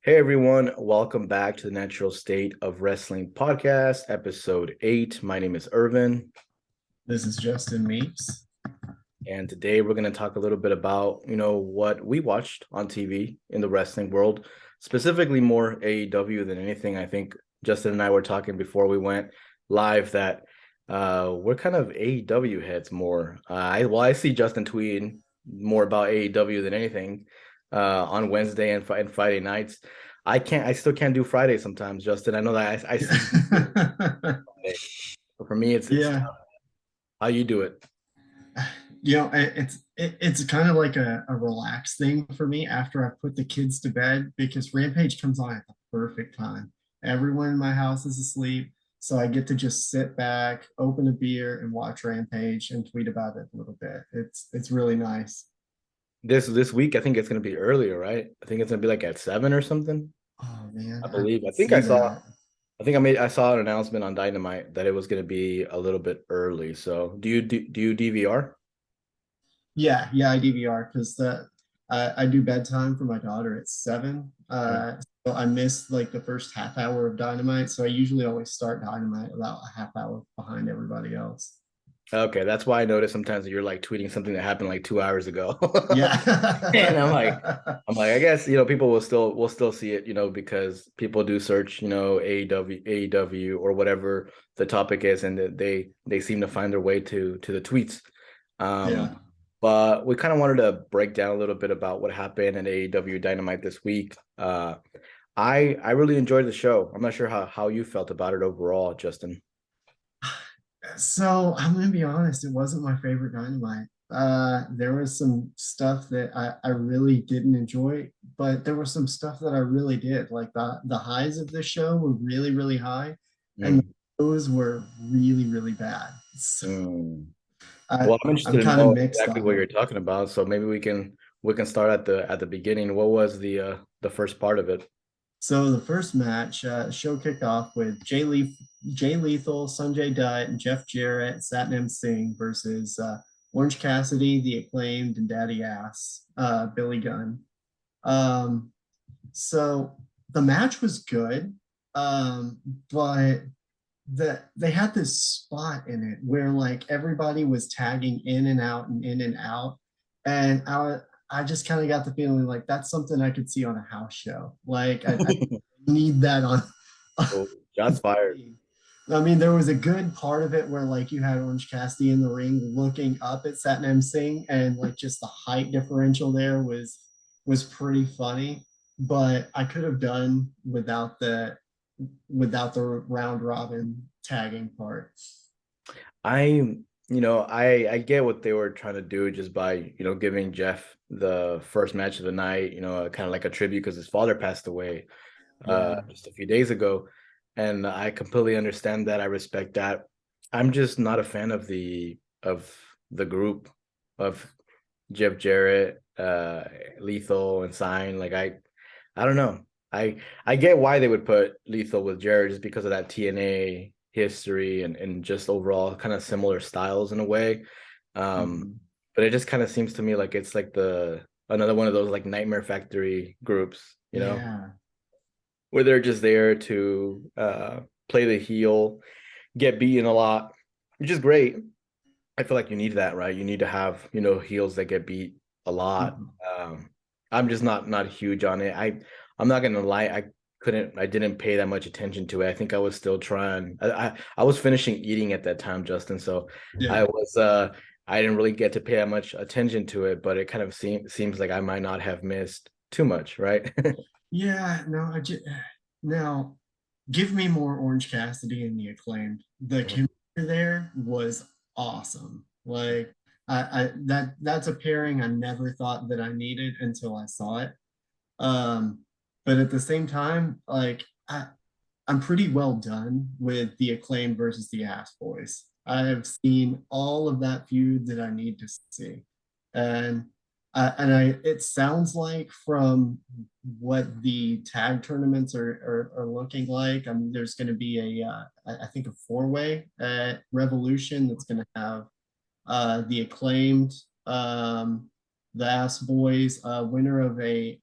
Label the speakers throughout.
Speaker 1: Hey everyone, welcome back to the Natural State of Wrestling podcast, episode 8. My name is Irvin,
Speaker 2: This is Justin Meeks.
Speaker 1: and today we're going to talk a little bit about, what we watched on TV in the wrestling world, specifically more AEW than anything. I think Justin and I were talking before we went live that we're kind of AEW heads more. I see Justin tweeting more about AEW than anything on Wednesday and Friday nights. I still can't do Friday sometimes, Justin. I know that I see Friday. But for me, it's
Speaker 2: Yeah,
Speaker 1: tough. How you do it.
Speaker 2: it's kind of like a relaxed thing for me after I put the kids to bed because Rampage comes on at the perfect time. Everyone in my house is asleep, so I get to just sit back, open a beer, and watch Rampage and tweet about it a little bit. It's really nice.
Speaker 1: This week, I think it's gonna be earlier, right? I think it's gonna be like at 7 or something.
Speaker 2: Oh man,
Speaker 1: I
Speaker 2: I
Speaker 1: believe.
Speaker 2: didn't see that.
Speaker 1: I think I saw an announcement on Dynamite that it was gonna be a little bit early. So do you DVR?
Speaker 2: Yeah, I DVR because I do bedtime for my daughter at 7. So I missed like the first half hour of Dynamite. So I usually always start Dynamite about a half hour behind everybody else.
Speaker 1: Okay, that's why I noticed sometimes that you're like tweeting something that happened like 2 hours ago.
Speaker 2: Yeah.
Speaker 1: And I guess people will still see it, because people do search, AEW or whatever the topic is, and they seem to find their way to the tweets.
Speaker 2: Yeah.
Speaker 1: But we kind of wanted to break down a little bit about what happened in AEW Dynamite this week. I really enjoyed the show. I'm not sure how you felt about it overall, Justin.
Speaker 2: So I'm gonna be honest, it wasn't my favorite Dynamite. There was some stuff that I really didn't enjoy, but there was some stuff that I really did. Like the highs of the show were really, really high, and the
Speaker 1: Mm,
Speaker 2: lows were really, really bad. So
Speaker 1: mm.
Speaker 2: I,
Speaker 1: Well, I'm interested
Speaker 2: I'm
Speaker 1: to
Speaker 2: kind of
Speaker 1: know
Speaker 2: mixed
Speaker 1: exactly
Speaker 2: on
Speaker 1: what
Speaker 2: it.
Speaker 1: you're talking about. So maybe we can start at the beginning. What was the first part of it?
Speaker 2: So the first match, show kicked off with Jay Lethal, Sanjay Dutt, and Jeff Jarrett, Satnam Singh versus Orange Cassidy, The Acclaimed, and Daddy Ass, Billy Gunn. Um, so the match was good, um, but they had this spot in it where like everybody was tagging in and out and in and out, and I just kind of got the feeling like that's something I could see on a house show. Like I need that on.
Speaker 1: Oh, shots fired.
Speaker 2: I mean, there was a good part of it where like you had Orange Cassidy in the ring looking up at Satnam Singh, and like just the height differential there was pretty funny. But I could have done without the round robin tagging part.
Speaker 1: I get what they were trying to do just by, giving Jeff the first match of the night, kind of like a tribute because his father passed away
Speaker 2: Yeah.
Speaker 1: just a few days ago. And I completely understand that. I respect that. I'm just not a fan of the group of Jeff Jarrett, Lethal, and Sign. Like I don't know. I get why they would put Lethal with Jarrett just because of that TNA history and just overall kind of similar styles in a way. Um,
Speaker 2: Mhm.
Speaker 1: but it just kind of seems to me like it's like the another one of those like Nightmare Factory groups,
Speaker 2: Yeah.
Speaker 1: where they're just there to play the heel, get beaten a lot, which is great. I feel like you need that, right? You need to have, heels that get beat a lot.
Speaker 2: Mhm.
Speaker 1: Um, I'm just not huge on it. I'm not gonna lie, I didn't pay that much attention to it. I think I was still trying. I was finishing eating at that time, Justin. So I
Speaker 2: Yeah.
Speaker 1: was I didn't really get to pay that much attention to it, but it kind of seems like I might not have missed too much, right?
Speaker 2: Yeah. No, I just now give me more Orange Cassidy and the Acclaimed. The chemistry there was awesome. Like that's a pairing I never thought that I needed until I saw it. Um, but at the same time, like I'm pretty well done with the Acclaimed versus the Ass Boys. I have seen all of that feud that I need to see, and it sounds like from what the tag tournaments are looking like. I mean, there's going to be I think a four-way at Revolution that's going to have the Acclaimed, the Ass Boys, winner of a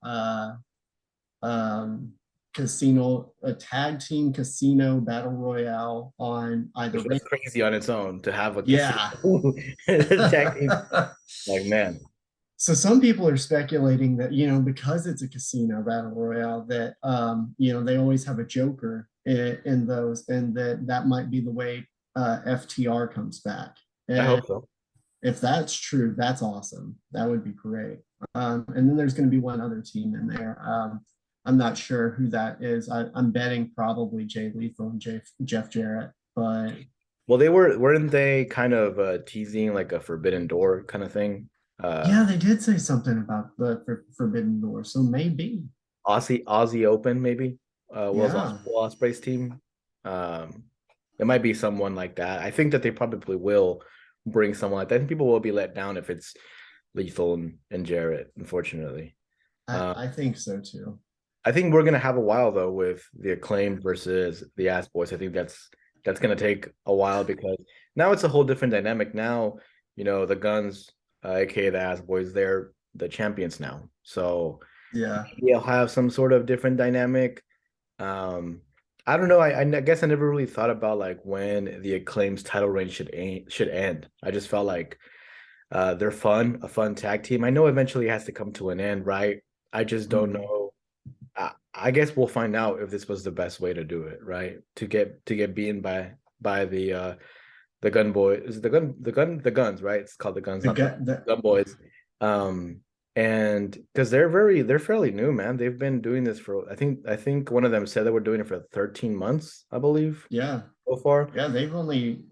Speaker 2: casino, a tag team casino battle royale on either
Speaker 1: Which
Speaker 2: Rain.
Speaker 1: was crazy on its own to have a casino
Speaker 2: Yeah.
Speaker 1: tag team. Like, man,
Speaker 2: So some people are speculating that, because it's a casino battle royale, that they always have a joker in those, and that might be the way FTR comes back.
Speaker 1: I
Speaker 2: And
Speaker 1: hope so.
Speaker 2: if that's true, that's awesome. That would be great. And then there's going to be one other team in there. I'm not sure who that is. I'm betting probably Jay Lethal and Jeff Jarrett, but
Speaker 1: Well, weren't they kind of teasing like a Forbidden Door kind of thing?
Speaker 2: yeah,
Speaker 1: Uh,
Speaker 2: they did say something about the Forbidden Door, so maybe.
Speaker 1: Aussie Open maybe.
Speaker 2: Yeah,
Speaker 1: Will Ospreay's team. Um, it might be someone like that. I think that they probably will bring someone like that. I think people will be let down if it's Lethal and Jarrett, unfortunately. Um,
Speaker 2: I think so too.
Speaker 1: I think we're gonna have a while though with the Acclaimed versus the Ass Boys. I think that's gonna take a while because now it's a whole different dynamic. Now, the Guns, aka the Ass Boys, they're the champions now. So
Speaker 2: Yeah,
Speaker 1: they'll have some sort of different dynamic. Um, I don't know. I guess I never really thought about like when the Acclaim's title reign should end. I just felt like they're a fun tag team. I know eventually it has to come to an end, right? I just don't
Speaker 2: mhm.
Speaker 1: know. I guess we'll find out if this was the best way to do it, right? To get beaten by the gun boy. Is it the guns, right? It's called the guns,
Speaker 2: The
Speaker 1: not the
Speaker 2: gut, the
Speaker 1: gun boys. Um, and because they're fairly new, man. They've been doing this for I think one of them said they were doing it for 13 months, I believe,
Speaker 2: yeah,
Speaker 1: so far.
Speaker 2: yeah. They've only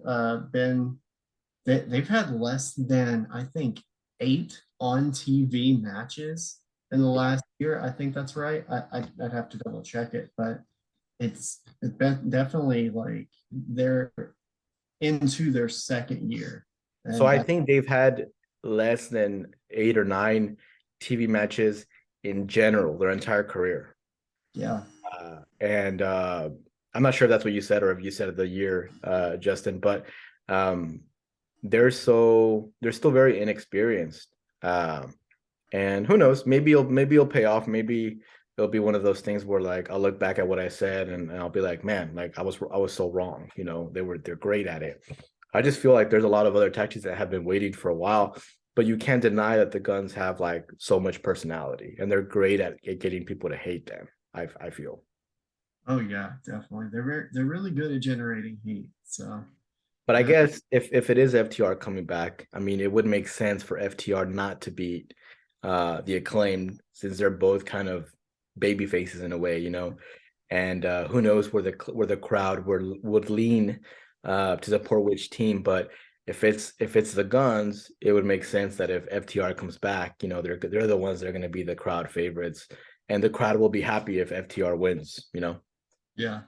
Speaker 2: been they've had less than I think 8 on TV matches in the last year. I think that's right. I'd have to double check it, but it's been definitely like they're into their second year,
Speaker 1: So
Speaker 2: and
Speaker 1: I
Speaker 2: that
Speaker 1: think they've had less than 8 or 9 TV matches in general their entire career.
Speaker 2: yeah,
Speaker 1: And I'm not sure if that's what you said or if you said the year, Justin, but um, they're still very inexperienced. And who knows, maybe it'll pay off. Maybe it'll be one of those things where like I'll look back at what I said and I'll be like, man, like I was so wrong. They're great at it. I just feel like there's a lot of other tactics that have been waiting for a while, but you can't deny that the Guns have like so much personality and they're great at getting people to hate them. I feel.
Speaker 2: oh yeah, definitely. They're really good at generating heat. So
Speaker 1: But I
Speaker 2: uh,
Speaker 1: guess if it is FTR coming back, I mean, it would make sense for FTR not to beat the Acclaimed since they're both kind of baby faces in a way. And who knows where the crowd would lean to support which team. But if it's the Guns, it would make sense that if FTR comes back, they're the ones that are going to be the crowd favorites, and the crowd will be happy if FTR wins.
Speaker 2: yeah, true.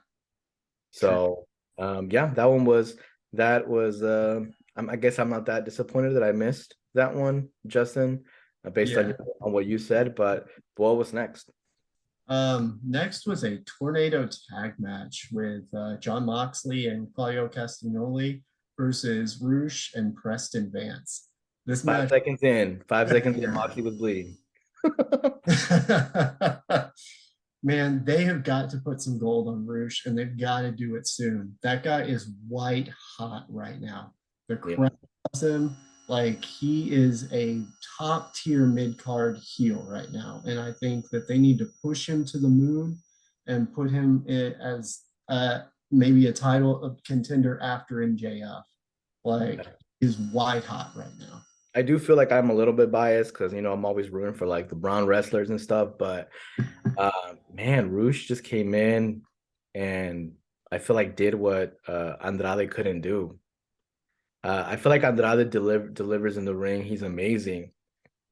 Speaker 1: So yeah, that was I guess I'm not that disappointed that I missed that one, Justin, based
Speaker 2: Yeah.
Speaker 1: on what you said, but what was next?
Speaker 2: Next was a tornado tag match with John Moxley and Claudio Castagnoli versus Roosh and Preston Vance. This
Speaker 1: Five
Speaker 2: match,
Speaker 1: seconds in, 5 seconds in,
Speaker 2: yeah.
Speaker 1: Moxley was bleeding.
Speaker 2: Man, they have got to put some gold on Roosh and they've got to do it soon. That guy is white hot right now. The
Speaker 1: Yeah.
Speaker 2: crowd loves him. Like he is a top tier mid card heel right now. And I think that they need to push him to the moon and put him as maybe a title of contender after MJF. Like he's white hot right now.
Speaker 1: I do feel like I'm a little bit biased because I'm always rooting for like the brown wrestlers and stuff, but man, Roosh just came in and I feel like did what Andrade couldn't do. I feel like Andrade delivers in the ring. He's amazing,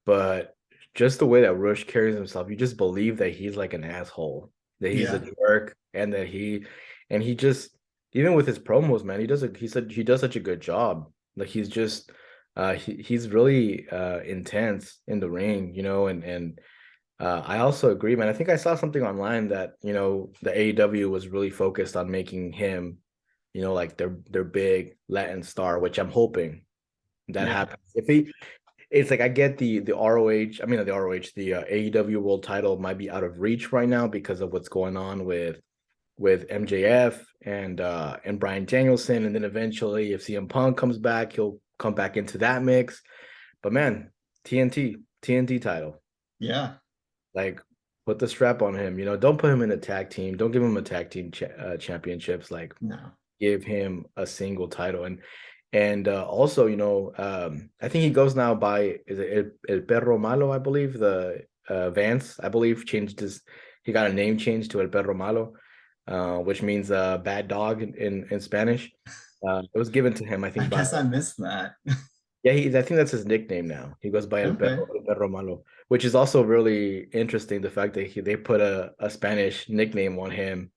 Speaker 1: but just the way that Rush carries himself, you just believe that he's like an asshole, that he's a
Speaker 2: Yeah.
Speaker 1: jerk, and that he just even with his promos, man, he does such a good job. Like he's really intense in the ring, and I also agree, man. I think I saw something online that the AEW was really focused on making him like their big Latin star, which I'm hoping that
Speaker 2: Yeah.
Speaker 1: happens. it's like I get the ROH, I mean not the ROH, the AEW World Title might be out of reach right now because of what's going on with MJF and Bryan Danielson, and then eventually if CM Punk comes back, he'll come back into that mix. But man, TNT title,
Speaker 2: Yeah,
Speaker 1: like put the strap on him. Don't put him in a tag team. Don't give him a tag team championships. Like
Speaker 2: no,
Speaker 1: give him a single title. And also, I think he goes now by is it El Perro Malo, I believe. The Vance, I believe, changed his. He got a name change to El Perro Malo, which means bad dog in Spanish. It was given to him, I
Speaker 2: I
Speaker 1: think, by
Speaker 2: guess I missed that.
Speaker 1: yeah. I think that's his nickname now. He goes by
Speaker 2: Okay.
Speaker 1: El Perro Malo, which is also really interesting. The fact that they put a Spanish nickname on him,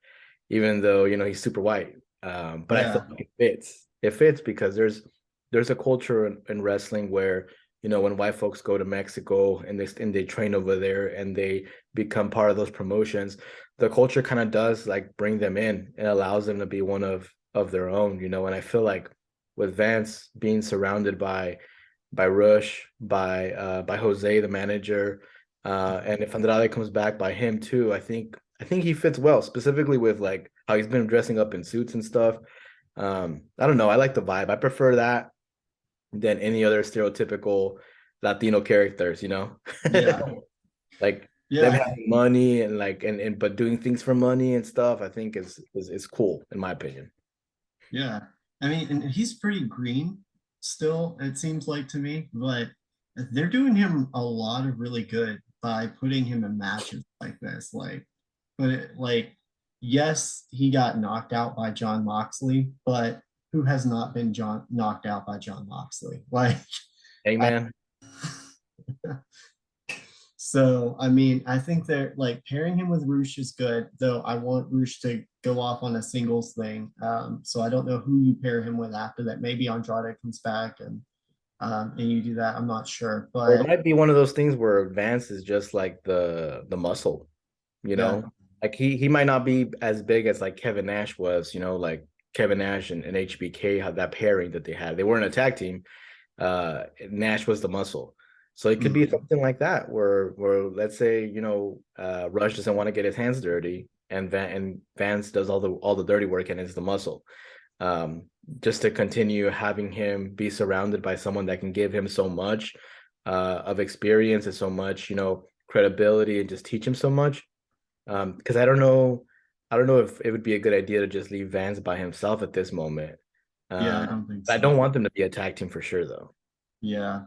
Speaker 1: even though he's super white. But I feel
Speaker 2: Yeah.
Speaker 1: like it fits. It fits because there's a culture in wrestling where when white folks go to Mexico and they train over there and they become part of those promotions, the culture kind of does like bring them in and allows them to be one of their own. And I feel like with Vance being surrounded by Rush, by Jose, the manager, and if Andrade comes back by him too, I think he fits well, specifically with like how he's been dressing up in suits and stuff. I don't know. I like the vibe. I prefer that than any other stereotypical Latino characters,
Speaker 2: Yeah.
Speaker 1: like them
Speaker 2: Yeah.
Speaker 1: having money and like and but doing things for money and stuff, I think is cool in my opinion.
Speaker 2: Yeah. I mean, and he's pretty green still, it seems like to me, but they're doing him a lot of really good by putting him in matches like this. Like, yes, he got knocked out by John Moxley, but who has not been knocked out by John Moxley? Like,
Speaker 1: Hey
Speaker 2: I,
Speaker 1: man.
Speaker 2: so, I mean, I think they're like pairing him with Roosh is good, though I want Roosh to go off on a singles thing. So I don't know who you pair him with after that. Maybe Andrade comes back and you do that. I'm not sure,
Speaker 1: Or it
Speaker 2: but
Speaker 1: might be one of those things where Vance is just like the muscle, you
Speaker 2: yeah,
Speaker 1: know? Like he might not be as big as like Kevin Nash was, like Kevin Nash and HBK had that pairing that they had. They weren't a tag team. Nash was the muscle. So it could be
Speaker 2: mm,
Speaker 1: something like that where let's say, Rush doesn't want to get his hands dirty and Vance does all the dirty work and is the muscle. Um, just to continue having him be surrounded by someone that can give him so much of experience and so much, credibility and just teach him so much. Because I don't know if it would be a good idea to just leave Vance by himself at this moment.
Speaker 2: yeah,
Speaker 1: Uh,
Speaker 2: I don't think
Speaker 1: I don't
Speaker 2: so.
Speaker 1: want them to be a tag team for sure though.
Speaker 2: Yeah,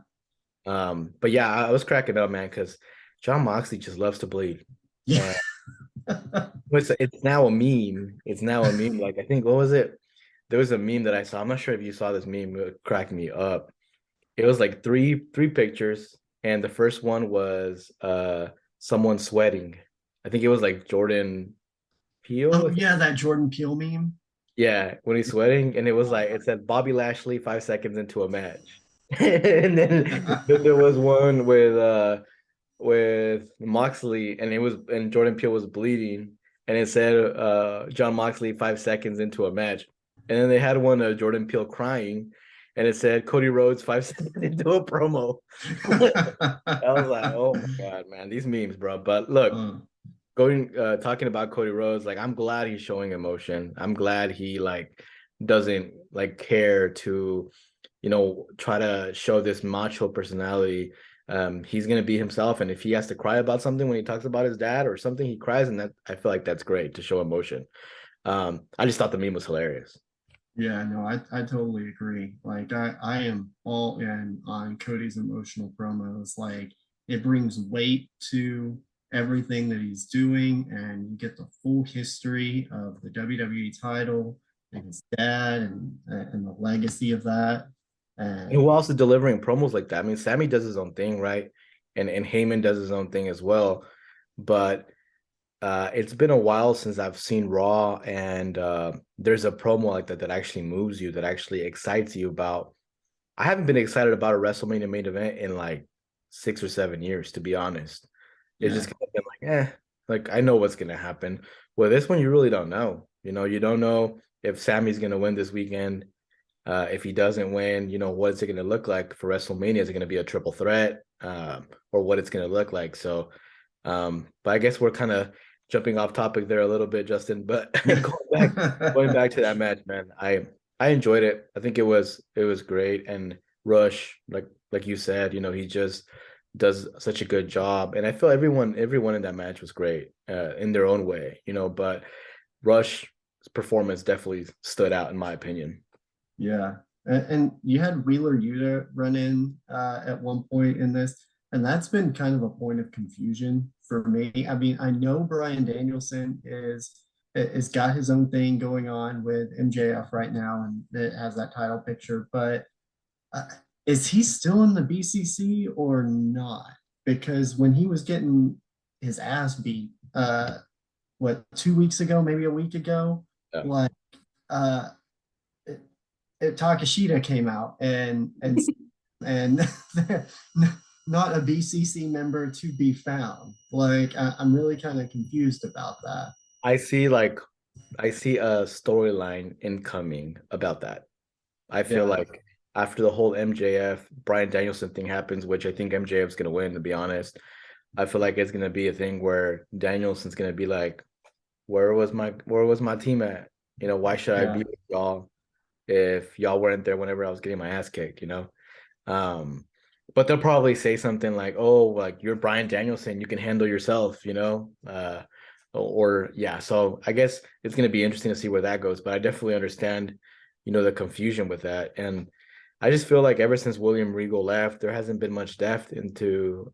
Speaker 1: But yeah, I was cracking up, man, because John Moxley just loves to bleed.
Speaker 2: yeah,
Speaker 1: And it's now a meme. It's now a meme. Like I think what was it? There was a meme that I saw. I'm not sure if you saw this meme. It cracked me up. It was like three pictures, and the first one was someone sweating. I think it was like Jordan
Speaker 2: oh
Speaker 1: Peele.
Speaker 2: yeah, that Jordan Peele meme.
Speaker 1: Yeah, when he's sweating, and it said Bobby Lashley 5 seconds into a match. And then there was one with Moxley, and Jordan Peele was bleeding, and it said John Moxley 5 seconds into a match, and then they had one of Jordan Peele crying, and it said Cody Rhodes 5 seconds into a promo. I was like, oh my god, man, these memes, bro. But look,
Speaker 2: Uh,
Speaker 1: going talking about Cody Rhodes, like I'm glad he's showing emotion. I'm glad he like doesn't like care to try to show this macho personality. He's gonna be himself, and if he has to cry about something when he talks about his dad or something, he cries, and that I feel like that's great to show emotion. I just thought the meme was hilarious.
Speaker 2: yeah, no, I totally agree. Like I am all in on Cody's emotional promos. Like it brings weight to everything that he's doing, and you get the full history of the WWE title and his dad and the legacy of that.
Speaker 1: And who
Speaker 2: And
Speaker 1: else is delivering promos like that? I mean, Sammy does his own thing, right? And Heyman does his own thing as well. But it's been a while since I've seen Raw, and there's a promo like that that actually moves you, that actually excites you about. I haven't been excited about a WrestleMania main event in like 6 or 7 years, to be honest. It's just
Speaker 2: yeah,
Speaker 1: kind of been like, like I know what's gonna happen. Well, this one you really don't know. You don't know if Sammy's gonna win this weekend. If he doesn't win, what is it going to look like for WrestleMania? Is it going to be a triple threat, or what it's going to look like? So, but I guess we're kind of jumping off topic there a little bit, Justin. But going back to that match, man, I enjoyed it. I think it was great. And Rush, like you said, he just does such a good job. And I feel everyone in that match was great, in their own way, but Rush's performance definitely stood out in my opinion.
Speaker 2: Yeah. And you had Wheeler Yuta run in at one point in this, and that's been kind of a point of confusion for me. I mean, I know Brian Danielson is got his own thing going on with MJF right now, and it has that title picture, but uh, is he still in the BCC or not? Because when he was getting his ass beat, what, 2 weeks ago, maybe a week ago,
Speaker 1: Yeah.
Speaker 2: like uh Takashita came out and not a BCC member to be found. Like I'm really kind of confused about that.
Speaker 1: I see I see a storyline incoming about that. I feel
Speaker 2: Yeah,
Speaker 1: like after the whole MJF Brian Danielson thing happens, which I think MJF's gonna win, to be honest, I feel like it's gonna be a thing where Danielson's gonna be like, where was my team at? Why should I
Speaker 2: yeah,
Speaker 1: be with y'all if y'all weren't there whenever I was getting my ass kicked? Um, but they'll probably say something like, "Oh, like you're Brian Danielson, you can handle yourself." Or yeah. So I guess it's gonna be interesting to see where that goes. But I definitely understand, the confusion with that, and I just feel like ever since William Regal left, there hasn't been much depth into,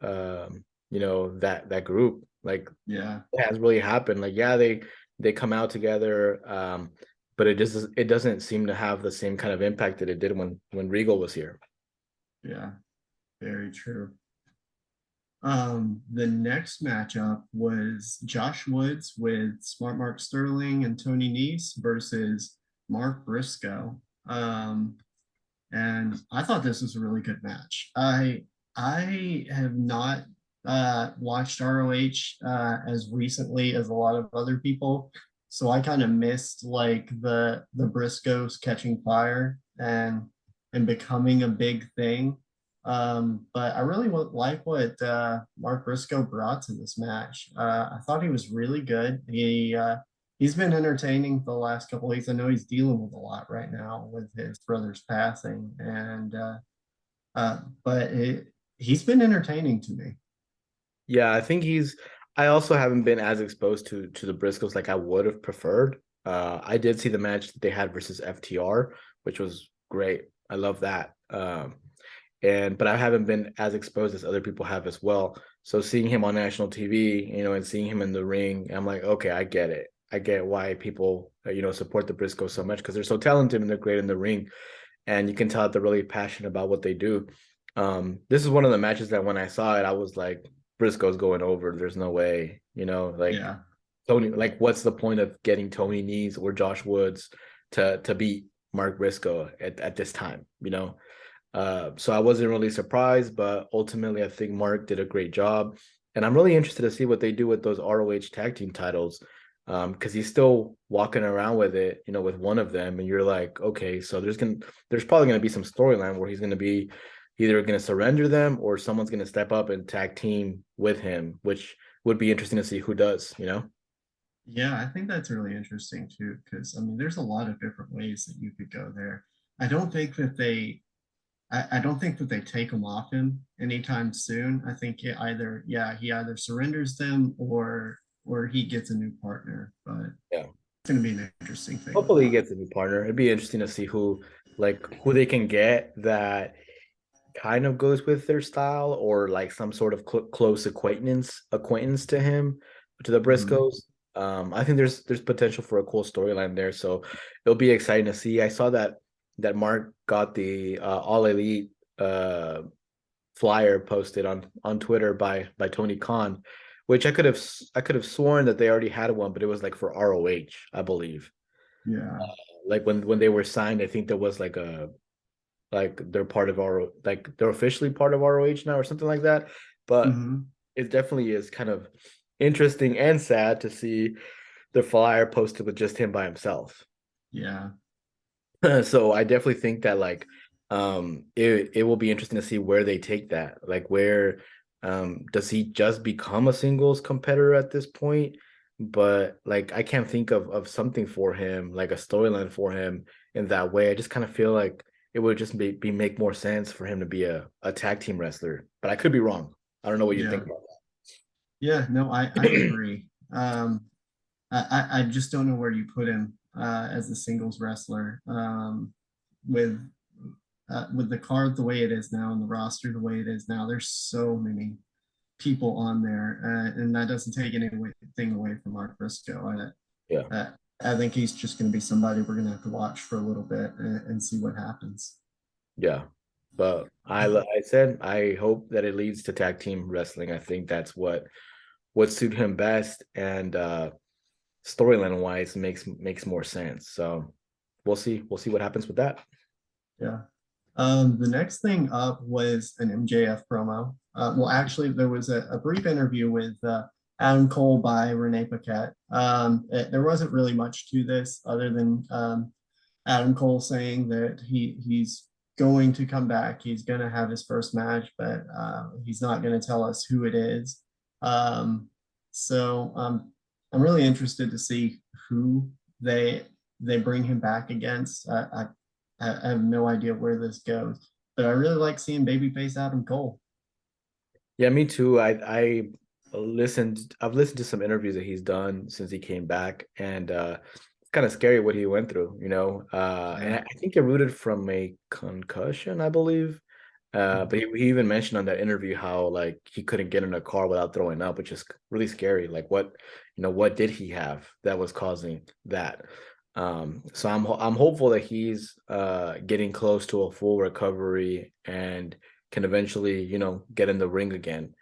Speaker 1: that group. Like
Speaker 2: yeah,
Speaker 1: it has really happened. Like yeah, they come out together, but it doesn't seem to have the same kind of impact that it did when Regal was here.
Speaker 2: yeah. Very true. The next matchup was Josh Woods with Smart Mark Sterling and Tony Nese versus Mark Briscoe. And I thought this was a really good match. I have not watched ROH as recently as a lot of other people, so I kind of missed like the Briscoes catching fire and becoming a big thing. But I really like what Mark Briscoe brought to this match. I thought he was really good. He's been entertaining the last couple of weeks. I know he's dealing with a lot right now with his brother's passing, and but he's been entertaining to me.
Speaker 1: Yeah, I think I also haven't been as exposed to the Briscoes like I would have preferred. I did see the match that they had versus FTR, which was great. I love that. But I haven't been as exposed as other people have as well. So seeing him on national TV, and seeing him in the ring, I'm like, okay, I get it. I get why people, support the Briscoes so much, because they're so talented and they're great in the ring, and you can tell that they're really passionate about what they do. This is one of the matches that when I saw it, I was like, Briscoe's going over. There's no way, like
Speaker 2: Yeah,
Speaker 1: Tony, like what's the point of getting Tony Nese or Josh Woods to beat Mark Briscoe at this time? So I wasn't really surprised, but ultimately I think Mark did a great job. And I'm really interested to see what they do with those ROH tag team titles. Because he's still walking around with it, with one of them, and you're like, okay, so there's probably gonna be some storyline where he's gonna be either gonna surrender them or someone's gonna step up and tag team with him, which would be interesting to see who does.
Speaker 2: yeah, I think that's really interesting too, because I mean, there's a lot of different ways that you could go there. I don't think that they I don't think that they take them off him anytime soon. I think he either surrenders them or he gets a new partner. But
Speaker 1: Yeah.
Speaker 2: it's going to be an interesting thing with
Speaker 1: Hopefully he
Speaker 2: that.
Speaker 1: gets a new partner. It'd be interesting to see who they can get that kind of goes with their style, or like some sort of close acquaintance to him, to the
Speaker 2: Mhm.
Speaker 1: Briscoes. I think there's potential for a cool storyline there, so it'll be exciting to see. I saw that Mark got the All Elite flyer posted on Twitter by Tony Khan, which I could have sworn that they already had one, but it was like for ROH, I believe.
Speaker 2: Yeah.
Speaker 1: Like when they were signed, I think there was like they're part of our like they're officially part of ROH now or something like that. But
Speaker 2: Hmm.
Speaker 1: it definitely is kind of interesting and sad to see the flyer posted with just him by himself.
Speaker 2: Yeah.
Speaker 1: So I definitely think that like it will be interesting to see where they take that. Like where does he just become a singles competitor at this point? But like I can't think of something for him, like a storyline for him in that way. I just kind of feel like it would just be make more sense for him to be a tag team wrestler. But I could be wrong. I don't know what you think
Speaker 2: Yeah.
Speaker 1: about
Speaker 2: Yeah, no, I
Speaker 1: that.
Speaker 2: agree. I just don't know where you put him as a singles wrestler with with the card the way it is now and the roster the way it is now. There's so many people on there, and that doesn't take anything away from Mark Briscoe.
Speaker 1: Yeah.
Speaker 2: I think he's just going to be somebody we're going to have to watch for a little bit and see what happens.
Speaker 1: Yeah. But I said I hope that it leads to tag team wrestling. I think that's what suit him best, and storyline wise makes more sense. So we'll see what happens with that.
Speaker 2: Yeah. The next thing up was an MJF promo. Well, actually, there was a brief interview with Adam Cole by Renee Paquette. There wasn't really much to this other than Adam Cole saying that he's going to come back. He's going to have his first match, but he's not going to tell us who it is. Um, so I'm really interested to see who they they bring him back against. I have no idea where this goes, but I really like seeing babyface Adam Cole.
Speaker 1: Yeah, me too. I've listened to some interviews that he's done since he came back, and it's kind of scary what he went through, you know. And
Speaker 2: Yeah.
Speaker 1: I think it rooted from a concussion, I believe. But he even mentioned on that interview how like he couldn't get in a car without throwing up, which is really scary. Like what did he have that was causing that? So I'm hopeful that he's getting close to a full recovery and can eventually, get in the ring again.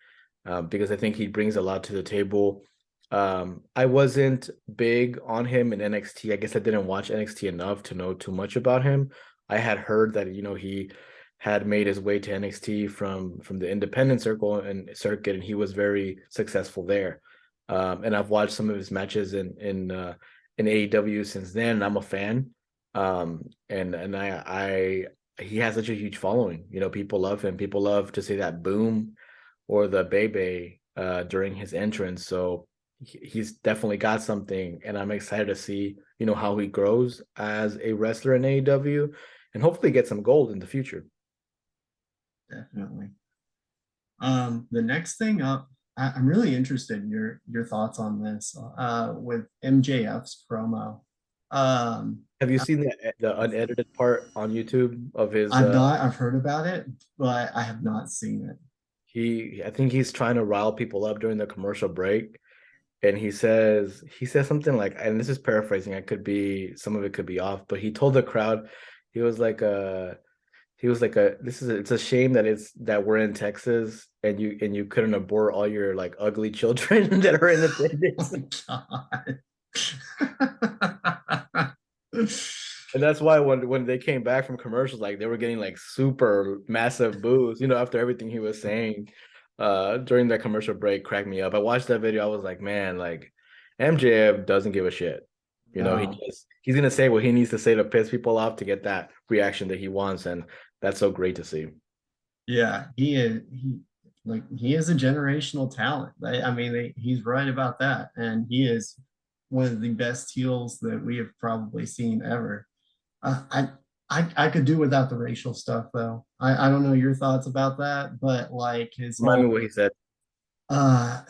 Speaker 1: Because I think he brings a lot to the table. I wasn't big on him in NXT. I guess I didn't watch NXT enough to know too much about him. I had heard that, he had made his way to NXT from the independent circuit, and he was very successful there. And I've watched some of his matches in AEW since then, and I'm a fan. And I he has such a huge following. People love him. People love to say that boom or the Bebe during his entrance. So he's definitely got something, and I'm excited to see how he grows as a wrestler in AEW, and hopefully get some gold in the future.
Speaker 2: Definitely. The next thing up, I'm really interested in your thoughts on this with MJF's promo. Um,
Speaker 1: Have you seen the unedited part on YouTube of his?
Speaker 2: I've heard about it, but I have not seen it.
Speaker 1: I think he's trying to rile people up during the commercial break, and he says something like, and this is paraphrasing, some of it could be off, but he told the crowd, he was like, it's a shame that we're in Texas and you couldn't abort all your like ugly children that are in attendance.
Speaker 2: Oh my God.
Speaker 1: And that's why when they came back from commercials, like they were getting like super massive boos, after everything he was saying during that commercial break cracked me up. I watched that video, I was like, man, like MJF doesn't give a shit.
Speaker 2: No.
Speaker 1: He's gonna say what he needs to say to piss people off to get that reaction that he wants, and that's so great to see.
Speaker 2: Yeah, he is a generational talent. I mean, he's right about that, and he is one of the best heels that we have probably seen ever. Uh, I I could do without the racial stuff though. I don't know your thoughts about that, but like his
Speaker 1: Remind me
Speaker 2: whole
Speaker 1: what he said.
Speaker 2: uh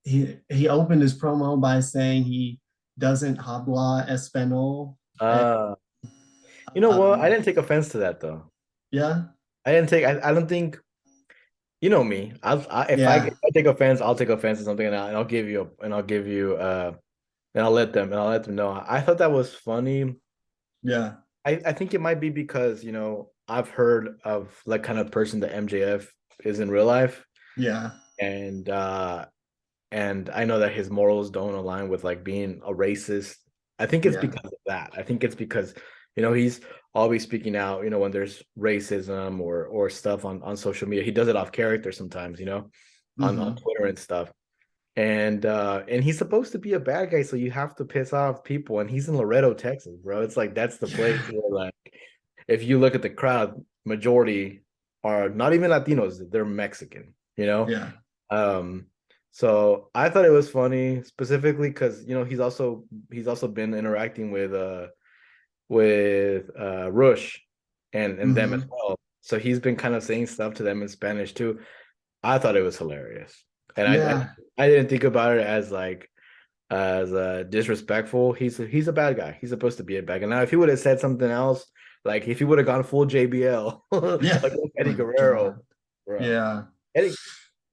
Speaker 2: he opened his promo by saying he doesn't habla español. And,
Speaker 1: Uh you know what? I
Speaker 2: um,
Speaker 1: didn't take offense to that though.
Speaker 2: yeah,
Speaker 1: I don't think me. If
Speaker 2: yeah,
Speaker 1: I take offense, I'll take offense to something, and I'll let them know. I thought that was funny.
Speaker 2: yeah,
Speaker 1: I think it might be because, I've heard of like kind of person that MJF is in real life,
Speaker 2: yeah,
Speaker 1: and I know that his morals don't align with like being a racist. I think it's
Speaker 2: yeah.
Speaker 1: because of that. I think it's because, he's always speaking out, when there's racism or stuff on social media. He does it off character sometimes, on
Speaker 2: Hmm.
Speaker 1: Twitter and stuff. and he's supposed to be a bad guy, so you have to piss off people. And he's in Laredo, Texas, bro. It's like that's the place
Speaker 2: Yeah.
Speaker 1: where, like, if you look at the crowd, majority are not even Latinos, they're Mexican, you know?
Speaker 2: Yeah.
Speaker 1: Um, so I thought it was funny specifically because he's also been interacting with Rush and them as
Speaker 2: Hmm.
Speaker 1: well. So he's been kind of saying stuff to them in Spanish too. I thought it was hilarious. And
Speaker 2: Yeah.
Speaker 1: I didn't think about it as like as disrespectful. He's a bad guy. He's supposed to be a bad guy. Now, if he would have said something else, like if he would have gone full JBL
Speaker 2: Yeah.
Speaker 1: against Eddie
Speaker 2: My God.
Speaker 1: Guerrero, bro.
Speaker 2: Yeah.
Speaker 1: Eddie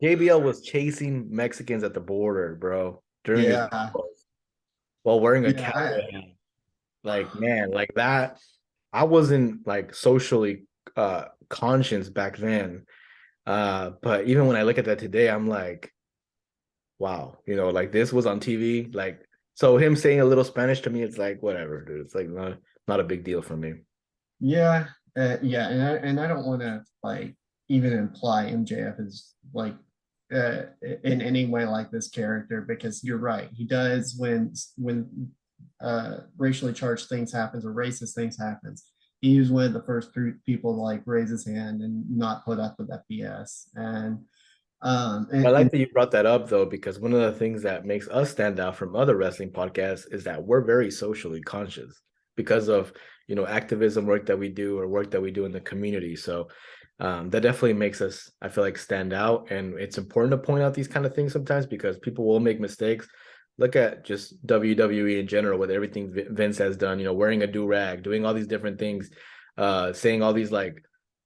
Speaker 1: JBL was chasing Mexicans at the border, bro, during his
Speaker 2: Yeah.
Speaker 1: while wearing a
Speaker 2: Yeah.
Speaker 1: cowboy hat. Like, man, like that. I wasn't like socially conscious back then. But even when I look at that today, I'm like, wow, like this was on TV. Like, so him saying a little Spanish to me, it's like whatever, dude. It's like not a big deal for me.
Speaker 2: Yeah. Yeah. And I don't want to like even imply MJF is like in any way like this character, because you're right. He does when racially charged things happens or racist things happens. He was one of the first people to like raise his hand and not put up with that BS. And
Speaker 1: I like
Speaker 2: and
Speaker 1: that you brought that up though, because one of the things that makes us stand out from other wrestling podcasts is that we're very socially conscious because of activism work that we do or work that we do in the community. So that definitely makes us, I feel like, stand out. And it's important to point out these kind of things sometimes because people will make mistakes. Look at just WWE in general with everything Vince has done, wearing a do-rag, doing all these different things, saying all these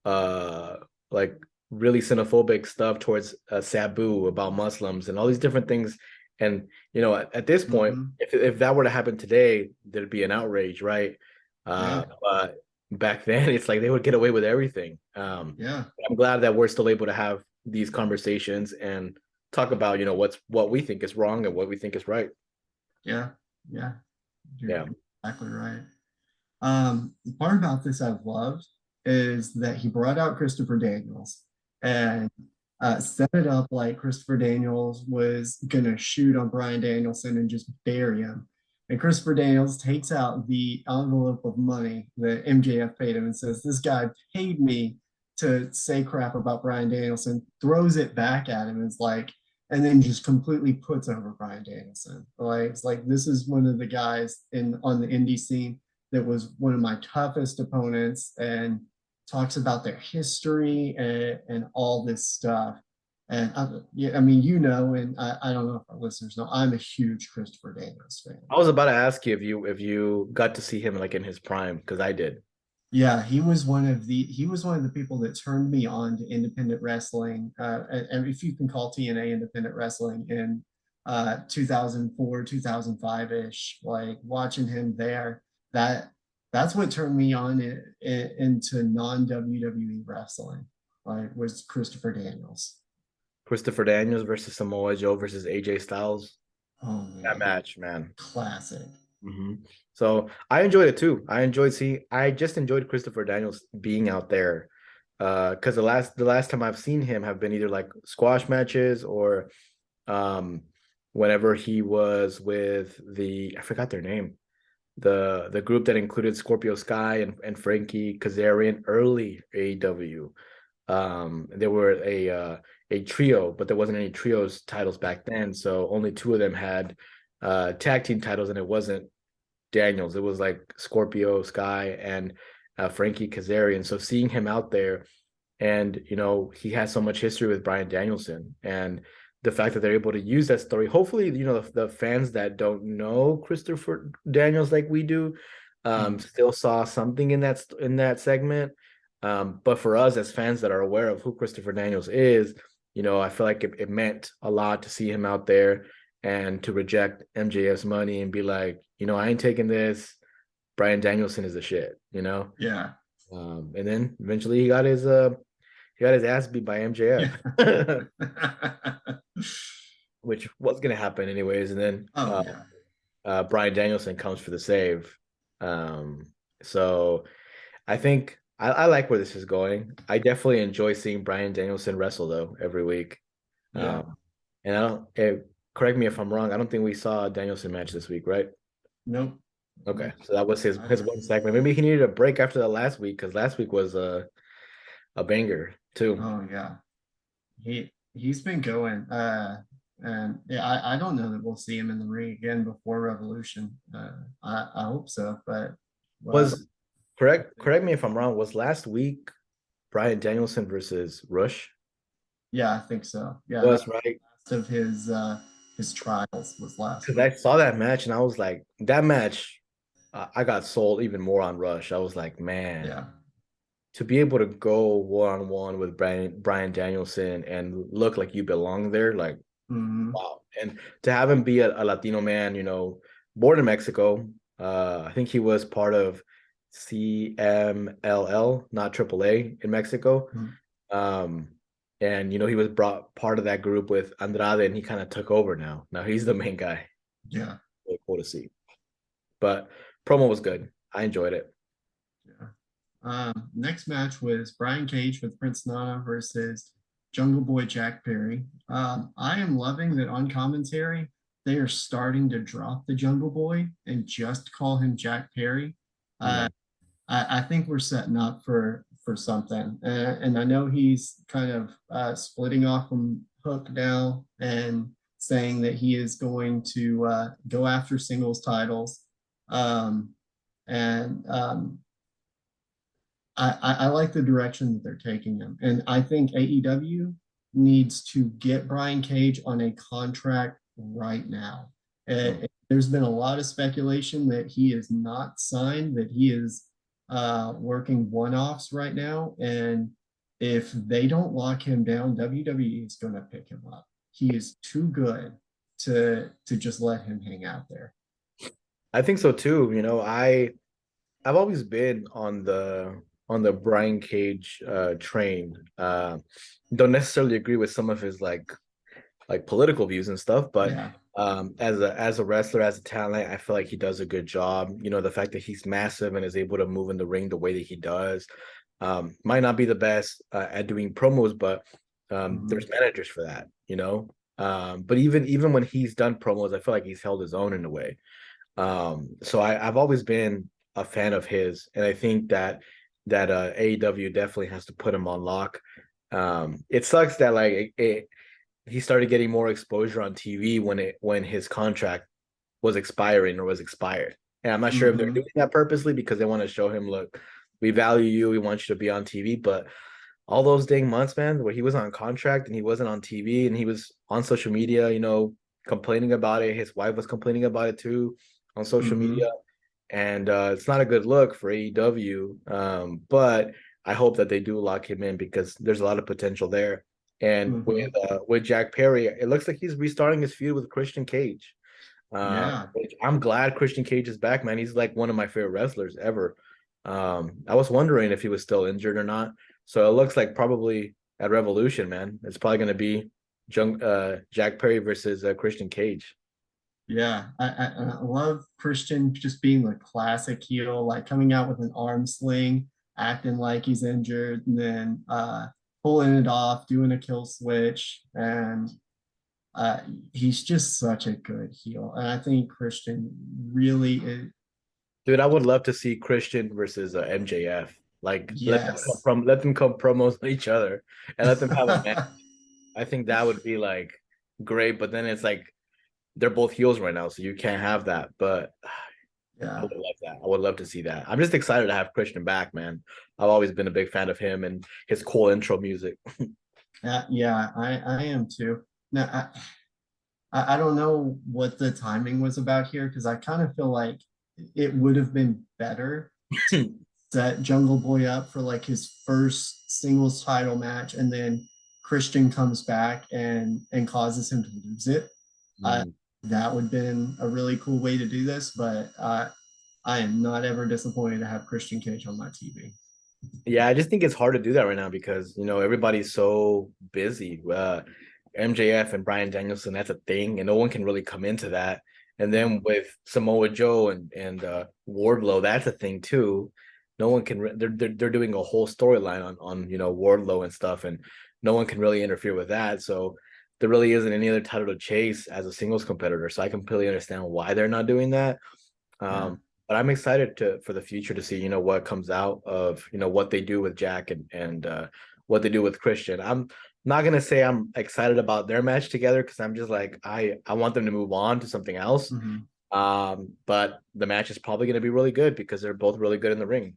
Speaker 1: uh like really xenophobic stuff towards Sabu about Muslims and all these different things. And at this point,
Speaker 2: mhm,
Speaker 1: if that were to happen today, there'd be an outrage, right?
Speaker 2: yeah,
Speaker 1: But back then, it's like they would get away with everything.
Speaker 2: yeah,
Speaker 1: I'm glad that we're still able to have these conversations and talk about what we think is wrong and what we think is right.
Speaker 2: yeah, yeah.
Speaker 1: Yeah,
Speaker 2: You're exactly right. The part about this I've loved is that he brought out Christopher Daniels and set it up like Christopher Daniels was gonna shoot on Brian Danielson and just bury him. And Christopher Daniels takes out the envelope of money that MJF paid him and says, "This guy paid me to say crap about Brian Danielson," throws it back at him and is like, and then just completely puts over Brian Danielson. Like it's like this is one of the guys in on the indie scene that was one of my toughest opponents, and talks about their history and all this stuff. And yeah, I mean, and I don't know if our listeners know, I'm a huge Christopher Daniels fan.
Speaker 1: I was about to ask you if you got to see him like in his prime because I did.
Speaker 2: Yeah, he was one of the people that turned me on to independent wrestling, and if you can call TNA independent wrestling in 2004, 2005 ish. Like watching him there, that that's what turned me on into non WWE wrestling. Like was Christopher Daniels.
Speaker 1: Christopher Daniels versus Samoa Joe versus AJ Styles.
Speaker 2: Oh
Speaker 1: That
Speaker 2: man,
Speaker 1: match, man.
Speaker 2: classic.
Speaker 1: hmm So I enjoyed it too. I just enjoyed Christopher Daniels being out there. Because the last time I've seen him have been either like squash matches or um whenever he was with I forgot their name. The group that included Scorpio Sky and Frankie Kazarian early AEW. They were a trio, but there wasn't any trios titles back then, so only two of them had tag team titles, and it wasn't Daniels. It was like Scorpio Sky and Frankie Kazarian. So seeing him out there, and he has so much history with Brian Danielson, and the fact that they're able to use that story. Hopefully, the fans that don't know Christopher Daniels like we do,
Speaker 2: Mm,
Speaker 1: still saw something in that segment. But for us as fans that are aware of who Christopher Daniels is, I feel like it meant a lot to see him out there and to reject MJF's money and be like, I ain't taking this. Brian Danielson is the shit.
Speaker 2: yeah,
Speaker 1: And then eventually he got his ass beat by
Speaker 2: yeah.
Speaker 1: MJF, which was gonna happen anyways. And then
Speaker 2: Oh yeah,
Speaker 1: Brian Danielson comes for the save. So I think I like where this is going. I definitely enjoy seeing Brian Danielson wrestle though every week.
Speaker 2: yeah.
Speaker 1: Um, and I don't. correct me if I'm wrong. I don't think we saw a Danielson match this week, right?
Speaker 2: Nope.
Speaker 1: Okay, so that was his
Speaker 2: Either.
Speaker 1: one segment. Maybe he needed a break after the last week because last week was a banger too.
Speaker 2: Oh yeah. He's been going. And yeah, I don't know that we'll see him in the ring again before Revolution. I hope so, but well,
Speaker 1: Was correct me if I'm wrong. Was last week Brian Danielson versus Rush?
Speaker 2: yeah, I think so. Yeah, that
Speaker 1: Was right
Speaker 2: last of his trials was last
Speaker 1: because
Speaker 2: week.
Speaker 1: I saw that match and I was like, that match, I got sold even more on Rush. I was like, man,
Speaker 2: Yeah.
Speaker 1: to be able to go one on one with Brian Danielson and look like you belong there, like
Speaker 2: Hmm.
Speaker 1: wow. And to have him be a Latino man, born in Mexico. I think he was part of CMLL, not AAA in Mexico. Um, and he was brought part of that group with Andrade, and he kind of took over now. Now he's the main guy.
Speaker 2: Yeah.
Speaker 1: Really cool to see. But promo was good. I enjoyed it.
Speaker 2: Yeah. Next match was Brian Cage with Prince Nana versus Jungle Boy Jack Perry. I am loving that on commentary they are starting to drop the Jungle Boy and just call him Jack Perry. Uh,
Speaker 1: Mm.
Speaker 2: I think we're setting up for something, and I know he's kind of splitting off from Hook now and saying that he is going to go after singles titles. Um, and I like the direction that they're taking them. And I think AEW needs to get Brian Cage on a contract right now.
Speaker 1: Mm.
Speaker 2: There's been a lot of speculation that he is not signed, that he is working one offs right now. And if they don't lock him down, WWE is going to pick him up. He is too good to just let him hang out there.
Speaker 1: I think so too. I've always been on the Brian Cage train. Don't necessarily agree with some of his like political views and stuff, but
Speaker 2: Yeah.
Speaker 1: as a wrestler, as a talent, I feel like he does a good job. The fact that he's massive and is able to move in the ring the way that he does. Might not be the best at doing promos, but
Speaker 2: Mhm.
Speaker 1: there's managers for that. But even when he's done promos, I feel like he's held his own in a way. So I've always been a fan of his, and I think that AEW definitely has to put him on lock. It sucks that he started getting more exposure on TV when his contract was expiring or was expired. And I'm not sure if they're
Speaker 2: Mhm.
Speaker 1: doing that purposely because they want to show him, look, we value you, we want you to be on TV. But all those dang months, man, where he was on contract and he wasn't on TV and he was on social media, complaining about it. His wife was complaining about it too on social media.
Speaker 2: Mhm.
Speaker 1: And it's not a good look for AEW. But I hope that they do lock him in because there's a lot of potential there. And
Speaker 2: Mhm.
Speaker 1: with Jack Perry, it looks like he's restarting his feud with Christian Cage.
Speaker 2: Yeah.
Speaker 1: Which I'm glad Christian Cage is back, man. He's like one of my favorite wrestlers ever. I was wondering if he was still injured or not. So it looks like probably at Revolution, man. It's probably going to be Jack Perry versus Christian Cage.
Speaker 2: Yeah. I love Christian just being the classic heel, like coming out with an arm sling, acting like he's injured, and then pulling it off, doing a kill switch. And uh, he's just such a good heel. And I think Christian really is,
Speaker 1: Dude, I would love to see Christian versus MJF. Like
Speaker 2: yes.
Speaker 1: let them come promos on each other and let them have a match. I think that would be like great, but then it's like they're both heels right now, so you can't have that. But I
Speaker 2: Yeah.
Speaker 1: would love that. I would love to see that. I'm just excited to have Christian back, man. I've always been a big fan of him and his cool intro music.
Speaker 2: Yeah, I am too. Now, I don't know what the timing was about here because I kind of feel like it would have been better set Jungle Boy up for like his first singles title match, and then Christian comes back and causes him to lose it. Uh,
Speaker 1: Mm.
Speaker 2: that would have been a really cool way to do this, but I am not ever disappointed to have Christian Cage on my TV.
Speaker 1: Yeah, I just think it's hard to do that right now because everybody's so busy. MJF and Brian Danielson, that's a thing, and no one can really come into that. And then with Samoa Joe and Wardlow, that's a thing too. No one can. They're doing a whole storyline on Wardlow and stuff, and no one can really interfere with that. So there really isn't any other title to chase as a singles competitor. So I completely understand why they're not doing that.
Speaker 2: Yeah.
Speaker 1: But I'm excited for the future to see, what comes out of, what they do with Jack and what they do with Christian. I'm not gonna say I'm excited about their match together because I'm just like I want them to move on to something else.
Speaker 2: Mhm.
Speaker 1: But the match is probably gonna be really good because they're both really good in the ring.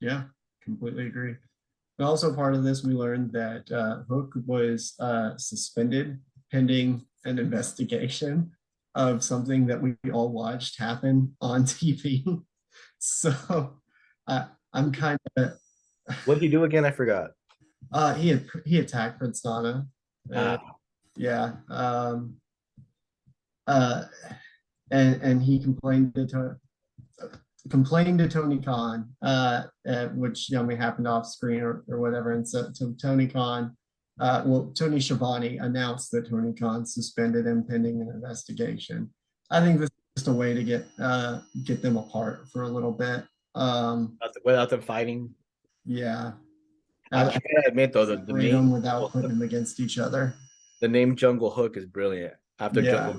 Speaker 2: Yeah, completely agree. But also part of this, we learned that Hook was suspended pending an investigation of something that we all watched happen on TV. So I'm kind of
Speaker 1: What did he do again? I forgot.
Speaker 2: he attacked Prince Nana.
Speaker 1: Ah,
Speaker 2: Yeah. Uh, and he complained to Tony Khan, which may happened off screen or whatever. And so Tony Khan, Tony Schiavone announced that Tony Khan suspended him pending an investigation. I think this is just a way to get them apart for a little bit.
Speaker 1: without them fighting.
Speaker 2: Yeah,
Speaker 1: I
Speaker 2: uh,
Speaker 1: gotta admit though, the
Speaker 2: separate them
Speaker 1: name
Speaker 2: without putting them against each other.
Speaker 1: the name Jungle Hook is brilliant. After
Speaker 2: Yeah.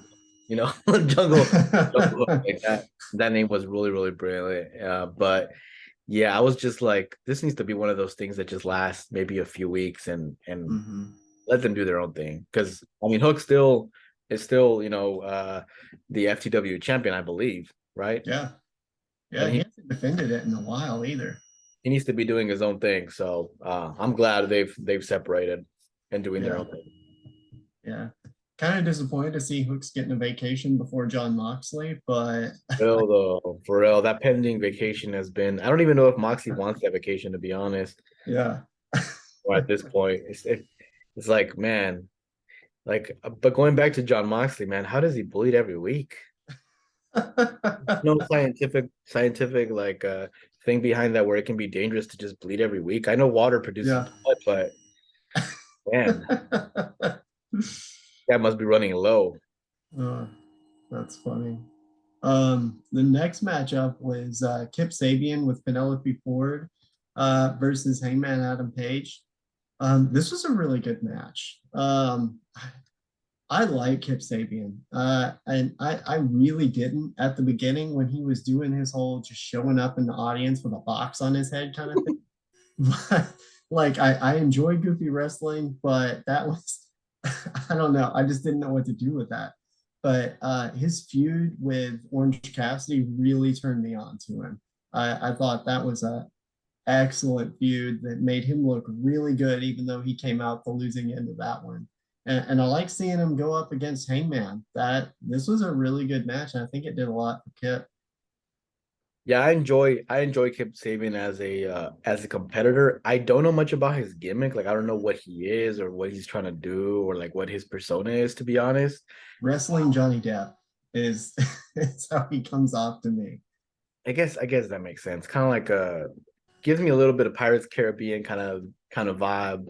Speaker 1: Jungle, Jungle Hook, like that name was really, really brilliant. But yeah, I was just like, this needs to be one of those things that just lasts maybe a few weeks and
Speaker 2: Mhm.
Speaker 1: let them do their own thing. Because I mean, Hook still is still, the FTW champion, I believe, right?
Speaker 2: Yeah. Yeah,
Speaker 1: And
Speaker 2: he
Speaker 1: he
Speaker 2: hasn't defended it in a while either.
Speaker 1: he needs to be doing his own thing. So I'm glad they've separated and doing their
Speaker 2: Yeah.
Speaker 1: own thing.
Speaker 2: Yeah. Kind of disappointed to see Hooks getting a vacation before John Moxley, but
Speaker 1: Real though, for real, that pending vacation has been. I don't even know if Moxie wants that vacation, to be honest.
Speaker 2: yeah.
Speaker 1: Or at this point, it's like, man, like, but going back to John Moxley, man, how does he bleed every week? No scientific like thing behind that where it can be dangerous to just bleed every week. I know water produces
Speaker 2: yeah.
Speaker 1: blood, but man, that must be running low.
Speaker 2: Uh, that's funny. The next matchup was Kip Sabian with Penelope Ford versus Hangman Adam Page. This was a really good match. I like Kip Sabian. And I really didn't at the beginning when he was doing his whole just showing up in the audience with a box on his head kind of thing. But like I enjoy goofy wrestling, but that was I don't know. I just didn't know what to do with that. But his feud with Orange Cassidy really turned me on to him. I thought that was a excellent feud that made him look really good, even though he came out the losing end of that one. And I like seeing him go up against Hangman. That this was a really good match, and I think it did a lot for Kip.
Speaker 1: Yeah, I enjoy Kip Sabian as a competitor. I don't know much about his gimmick. Like I don't know what he is or what he's trying to do or like what his persona is, to be honest.
Speaker 2: Wrestling Johnny Depp is is how he comes off to me.
Speaker 1: I guess that makes sense. Kind of like gives me a little bit of Pirates Caribbean kind of vibe.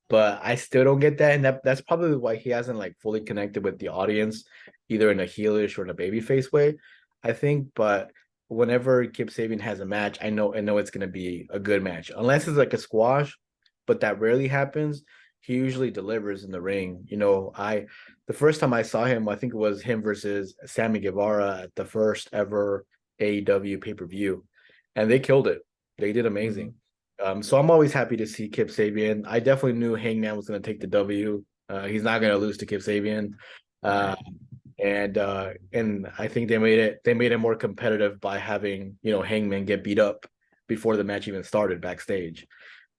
Speaker 1: But I still don't get that, and that's probably why he hasn't like fully connected with the audience, either in a heelish or in a babyface way. I think, but whenever Kip Sabian has a match, I know it's gonna be a good match, unless it's like a squash, but that rarely happens. He usually delivers in the ring. The first time I saw him, I think it was him versus Sammy Guevara at the first ever AEW pay-per-view, and they killed it. They did amazing.
Speaker 2: Mhm.
Speaker 1: So I'm always happy to see Kip Sabian. I definitely knew Hangman was going to take the W. He's not going to lose to Kip Sabian, uh,
Speaker 2: Right.
Speaker 1: and I think they made it more competitive by having Hangman get beat up before the match even started backstage.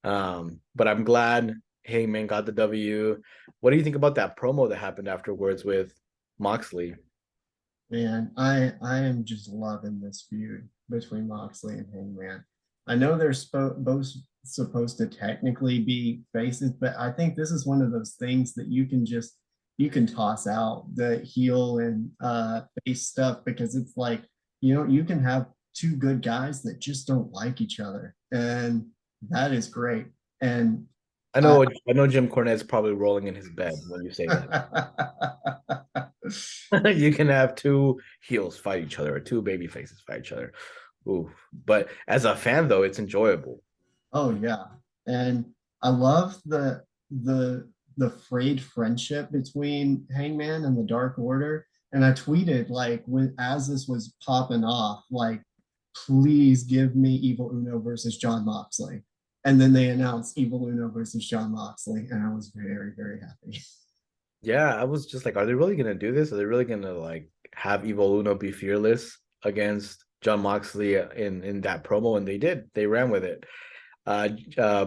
Speaker 1: But I'm glad Hangman got the W. What do you think about that promo that happened afterwards with Moxley?
Speaker 2: Man, I am just loving this feud between Moxley and Hangman. I know they're both supposed to technically be faces, but I think this is one of those things that you can toss out the heel and face stuff because it's like you can have two good guys that just don't like each other, and that is great. And
Speaker 1: I
Speaker 2: I
Speaker 1: know I know Jim Cornette's probably rolling in his bed when you say that. You can have two heels fight each other or two baby faces fight each other. Ooh. But as a fan though, it's enjoyable.
Speaker 2: Oh yeah. And I love the the frayed friendship between Hangman and the Dark Order. And I tweeted like when as this was popping off, like, please give me Evil Uno versus John Moxley. And then they announced Evil Uno versus John Moxley, and I was very, very happy.
Speaker 1: Yeah, I was just like, are they really gonna do this? Are they really gonna like have Evil Uno be fearless against John Moxley in that promo? And they did. They ran with it.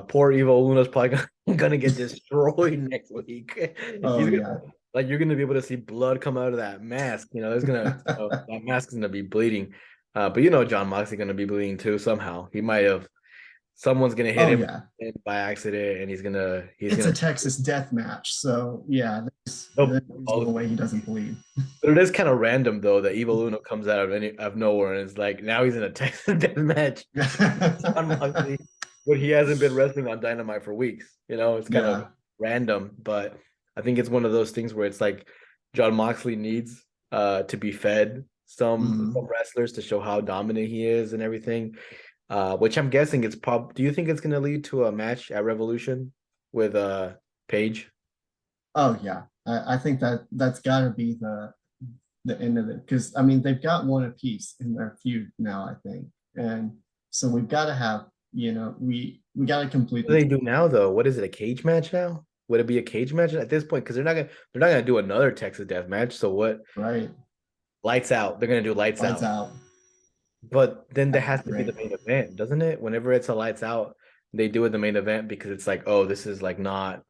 Speaker 1: Poor Evil Uno's probably gonna get destroyed next week.
Speaker 2: Oh
Speaker 1: He's gonna
Speaker 2: yeah.
Speaker 1: like you're gonna be able to see blood come out of that mask. There's gonna that mask is gonna be bleeding. But John Moxley gonna be bleeding too somehow. He might have someone's gonna hit
Speaker 2: Oh
Speaker 1: him
Speaker 2: yeah.
Speaker 1: by accident, and he's
Speaker 2: It's a
Speaker 1: gonna.
Speaker 2: Texas death match, so yeah,
Speaker 1: Oh,
Speaker 2: there's no way he doesn't bleed.
Speaker 1: but it is kind of random though that Evil Uno comes out of nowhere, and it's like now he's in a Texas death match. John Moxley, but he hasn't been wrestling on Dynamite for weeks. It's kind of
Speaker 2: Yeah.
Speaker 1: random, but I think it's one of those things where it's like John Moxley needs to be fed some
Speaker 2: Mhm.
Speaker 1: wrestlers to show how dominant he is and everything. Which I'm guessing it's do you think it's gonna lead to a match at Revolution with Paige?
Speaker 2: Oh yeah. I think that's got to be the end of it, because I mean they've got one apiece in their feud now, I think, and so we've got to have, we got to complete
Speaker 1: What do
Speaker 2: the
Speaker 1: they do now though? What is it? A cage match now? Would it be a cage match at this point? Because they're not gonna do another Texas death match. So what?
Speaker 2: right.
Speaker 1: Lights out. They're gonna do lights
Speaker 2: Lights
Speaker 1: out.
Speaker 2: out.
Speaker 1: But then there
Speaker 2: That'd be
Speaker 1: has to be the
Speaker 2: great.
Speaker 1: main event, doesn't it? Whenever it's a lights out, they do it the main event because it's like, oh, this is like not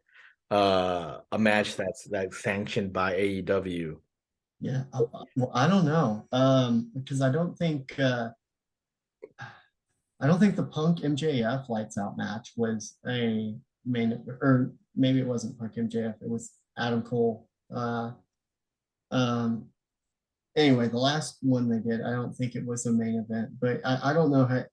Speaker 1: a match that's sanctioned by AEW.
Speaker 2: Yeah. Well, I don't know. Because I don't think the Punk MJF lights out match was a main, or maybe it wasn't Punk MJF. It was Adam Cole. Um, anyway, the last one they did, I don't think it was a main event, but I don't know how.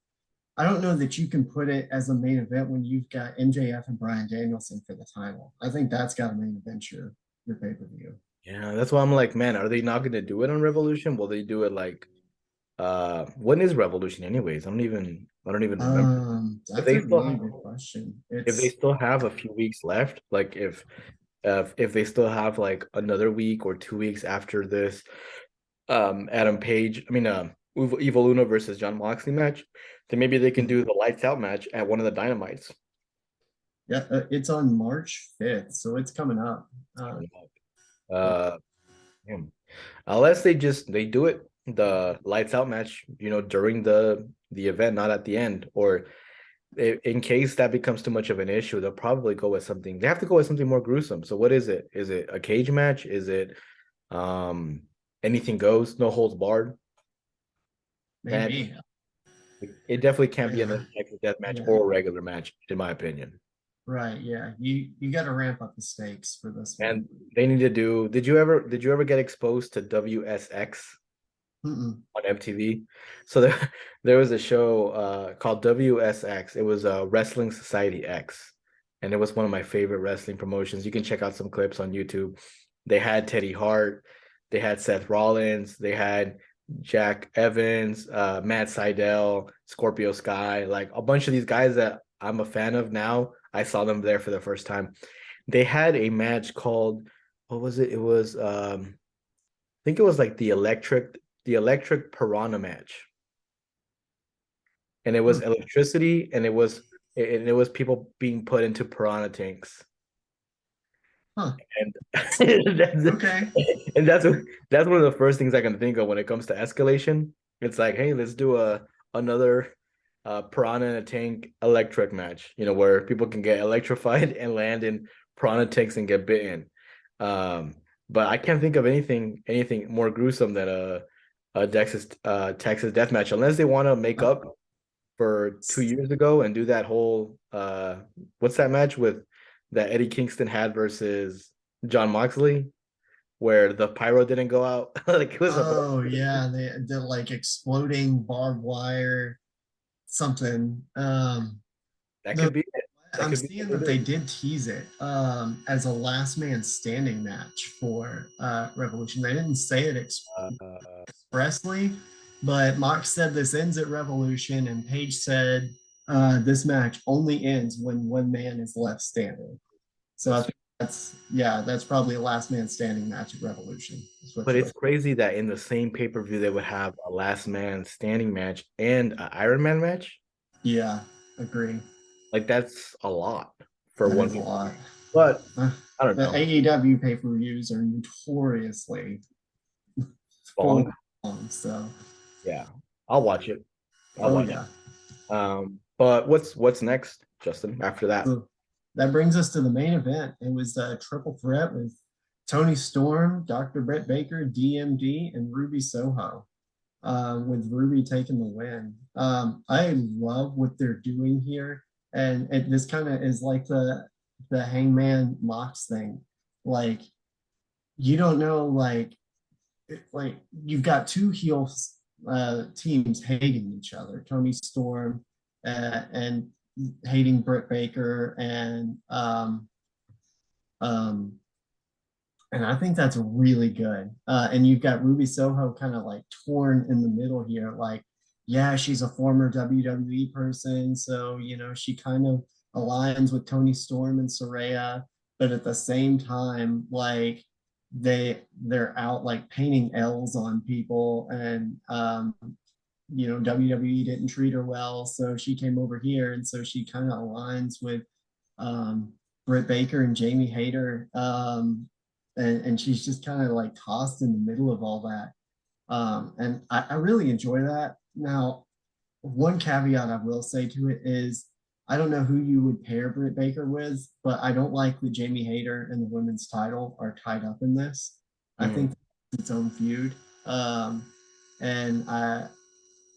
Speaker 2: I don't know that you can put it as a main event when you've got MJF and Brian Danielson for the title. I think that's got a main event your pay per view.
Speaker 1: Yeah, that's why I'm like, man, are they not gonna do it on Revolution? Will they do it like when is Revolution anyways? I don't even remember. If
Speaker 2: That's
Speaker 1: they
Speaker 2: a really
Speaker 1: still
Speaker 2: good question.
Speaker 1: if they
Speaker 2: It's
Speaker 1: still have a few weeks left, like if they still have like another week or 2 weeks after this Adam Page, I mean Evil Uno versus John Moxley match, then maybe they can do the lights out match at one of the Dynamites.
Speaker 2: yeah, it's on March 5th, so it's coming up. Uh, yeah,
Speaker 1: Uh damn. Unless they do it the lights out match, during the event, not at the end, or in case that becomes too much of an issue, they'll probably go with something. They have to go with something more gruesome. So what is it? Is it a cage match? Is it um anything goes, no holds barred match?
Speaker 2: maybe.
Speaker 1: It definitely can't be
Speaker 2: Yeah,
Speaker 1: another Texas death match
Speaker 2: yeah,
Speaker 1: or a regular match, in my opinion.
Speaker 2: right. Yeah, you got to ramp up the stakes for this one.
Speaker 1: And they need to do. Did you ever get exposed to WSX
Speaker 2: Mm-mm.
Speaker 1: on MTV? So there was a show called WSX. It was Wrestling Society X, and it was one of my favorite wrestling promotions. You can check out some clips on YouTube. They had Teddy Hart, they had Seth Rollins, they had Jack Evans, Matt Sydal, Scorpio Sky, like a bunch of these guys that I'm a fan of now. I saw them there for the first time. They had a match called, what was it? It was I think it was like the electric piranha match, and it was
Speaker 2: Hmm.
Speaker 1: electricity, and it was people being put into piranha tanks,
Speaker 2: Huh.
Speaker 1: and that's
Speaker 2: Okay.
Speaker 1: and that's one of the first things I can think of when it comes to escalation. It's like, hey, let's do another piranha in a tank electric match, where people can get electrified and land in piranha tanks and get bitten. Um, but I can't think of anything more gruesome than a Texas death match, unless they want to make
Speaker 2: Uh,
Speaker 1: up for 2 years ago and do that whole what's that match with that Eddie Kingston had versus John Moxley, where the pyro didn't go out. Like it was a
Speaker 2: oh yeah, the like exploding barbed wire something.
Speaker 1: that
Speaker 2: No,
Speaker 1: could be it. That
Speaker 2: I'm
Speaker 1: could be what
Speaker 2: seeing
Speaker 1: they
Speaker 2: that they
Speaker 1: do.
Speaker 2: did tease it as a last man standing match for Revolution. They didn't say it
Speaker 1: Uh,
Speaker 2: expressly, but Mox said this ends at Revolution, and Paige said this match only ends when one man is left standing. So I think that's probably a last man standing match at Revolution. Is what
Speaker 1: But
Speaker 2: you're
Speaker 1: it's
Speaker 2: looking.
Speaker 1: crazy that in the same pay-per-view they would have a last man standing match and an Iron Man match.
Speaker 2: Yeah, agree.
Speaker 1: Like that's a lot for
Speaker 2: That
Speaker 1: one
Speaker 2: is a
Speaker 1: pay-per-view.
Speaker 2: lot.
Speaker 1: But I don't
Speaker 2: The
Speaker 1: know.
Speaker 2: AEW pay-per-views are notoriously full
Speaker 1: Long.
Speaker 2: on. So,
Speaker 1: Yeah. I'll watch it. I'll
Speaker 2: oh
Speaker 1: watch
Speaker 2: yeah.
Speaker 1: it. But what's next, Justin, after that?
Speaker 2: So that brings us to the main event. It was a triple threat with Tony Storm, Dr. Britt Baker, DMD, and Ruby Soho. With Ruby taking the win. I love what they're doing here, and this kind of is like the Hangman Mox thing. Like you don't know, like you've got two heel teams hating each other. Tony Storm and hating Britt Baker, um, and I think that's really good. And you've got Ruby Soho kind of like torn in the middle here. Like, yeah, she's a former WWE person, so she kind of aligns with Tony Storm and Saraya, but at the same time, like they're out like painting L's on people, and WWE didn't treat her well, so she came over here, and so she kind of aligns with Britt Baker and Jamie Hayter, and she's just kind of like tossed in the middle of all that. And I really enjoy that. Now, one caveat I will say to it is I don't know who you would pair Britt Baker with, but I don't like that Jamie Hayter and the women's title are tied up in this. I
Speaker 1: Mhm.
Speaker 2: think it's its own feud. And I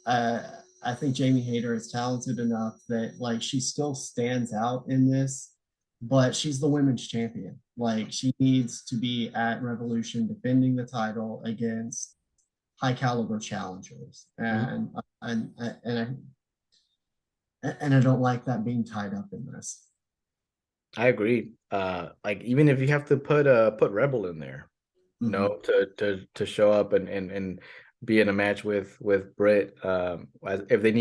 Speaker 2: I think Jamie Hayter is talented enough that like she still stands out in this, but she's the women's champion. Like she needs to be at Revolution defending the title against high caliber challengers,
Speaker 1: Mhm.
Speaker 2: and I don't like that being tied up in this.
Speaker 1: I agree. Like even if you have to put Rebel in there,
Speaker 2: Mm-hmm.
Speaker 1: to show up and be in a match with Britt, if they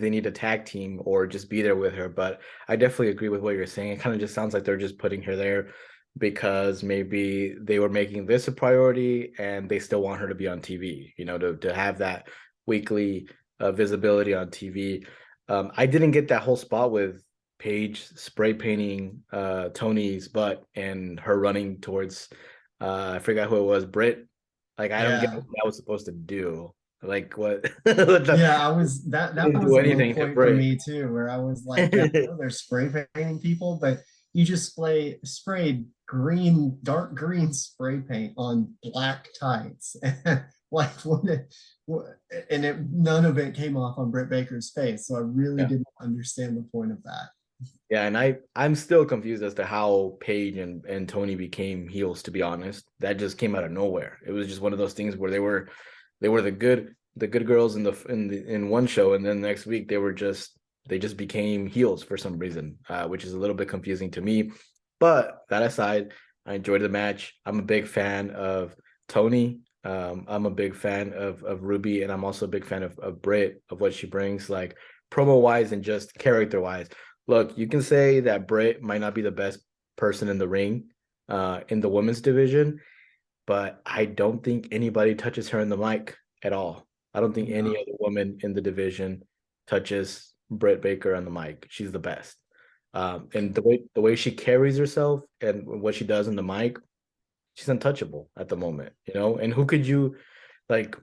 Speaker 1: need a tag team or just be there with her. But I definitely agree with what you're saying. It kind of just sounds like they're just putting her there because maybe they were making this a priority and they still want her to be on TV, to have that weekly visibility on TV. I didn't get that whole spot with Paige spray painting Tony's butt and her running towards I forgot who it was, Britt. Like I don't get
Speaker 2: Yeah,
Speaker 1: what that was supposed to do. Like what?
Speaker 2: yeah, I was that
Speaker 1: Didn't
Speaker 2: was
Speaker 1: do
Speaker 2: a low
Speaker 1: anything to
Speaker 2: point for
Speaker 1: Britt.
Speaker 2: me too, where I was like, yeah, I know they're spray painting people, but you just sprayed green, dark green spray paint on black tights. Like and none of it came off on Britt Baker's face. So I really
Speaker 1: Yeah.
Speaker 2: didn't understand the point of that.
Speaker 1: Yeah, and I'm still confused as to how Paige and Tony became heels, to be honest. That just came out of nowhere. It was just one of those things where they were the good girls in one show, and then next week they just became heels for some reason, which is a little bit confusing to me. But that aside, I enjoyed the match. I'm a big fan of Tony. I'm a big fan of Ruby, and I'm also a big fan of Britt, of what she brings, like promo wise and just character wise. Look, you can say that Britt might not be the best person in the ring, in the women's division, but I don't think anybody touches her in the mic at all. I don't think any
Speaker 2: No.
Speaker 1: other woman in the division touches Britt Baker on the mic. She's the best. And the way she carries herself and what she does in the mic, she's untouchable at the moment. And who could you like?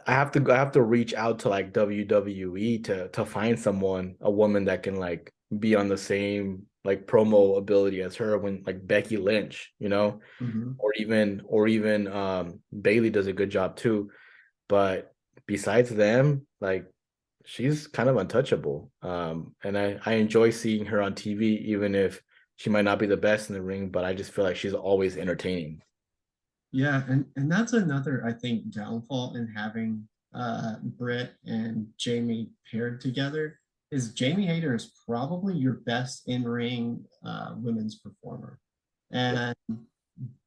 Speaker 1: I have to reach out to like WWE to find someone, a woman that can like be on the same like promo ability as her when like Becky Lynch,
Speaker 2: Mhm.
Speaker 1: or even Bailey does a good job too. But besides them, like she's kind of untouchable. And I enjoy seeing her on TV, even if she might not be the best in the ring, but I just feel like she's always entertaining.
Speaker 2: Yeah, and that's another I think downfall in having Britt and Jamie paired together is Jamie Hayter is probably your best in ring women's performer, and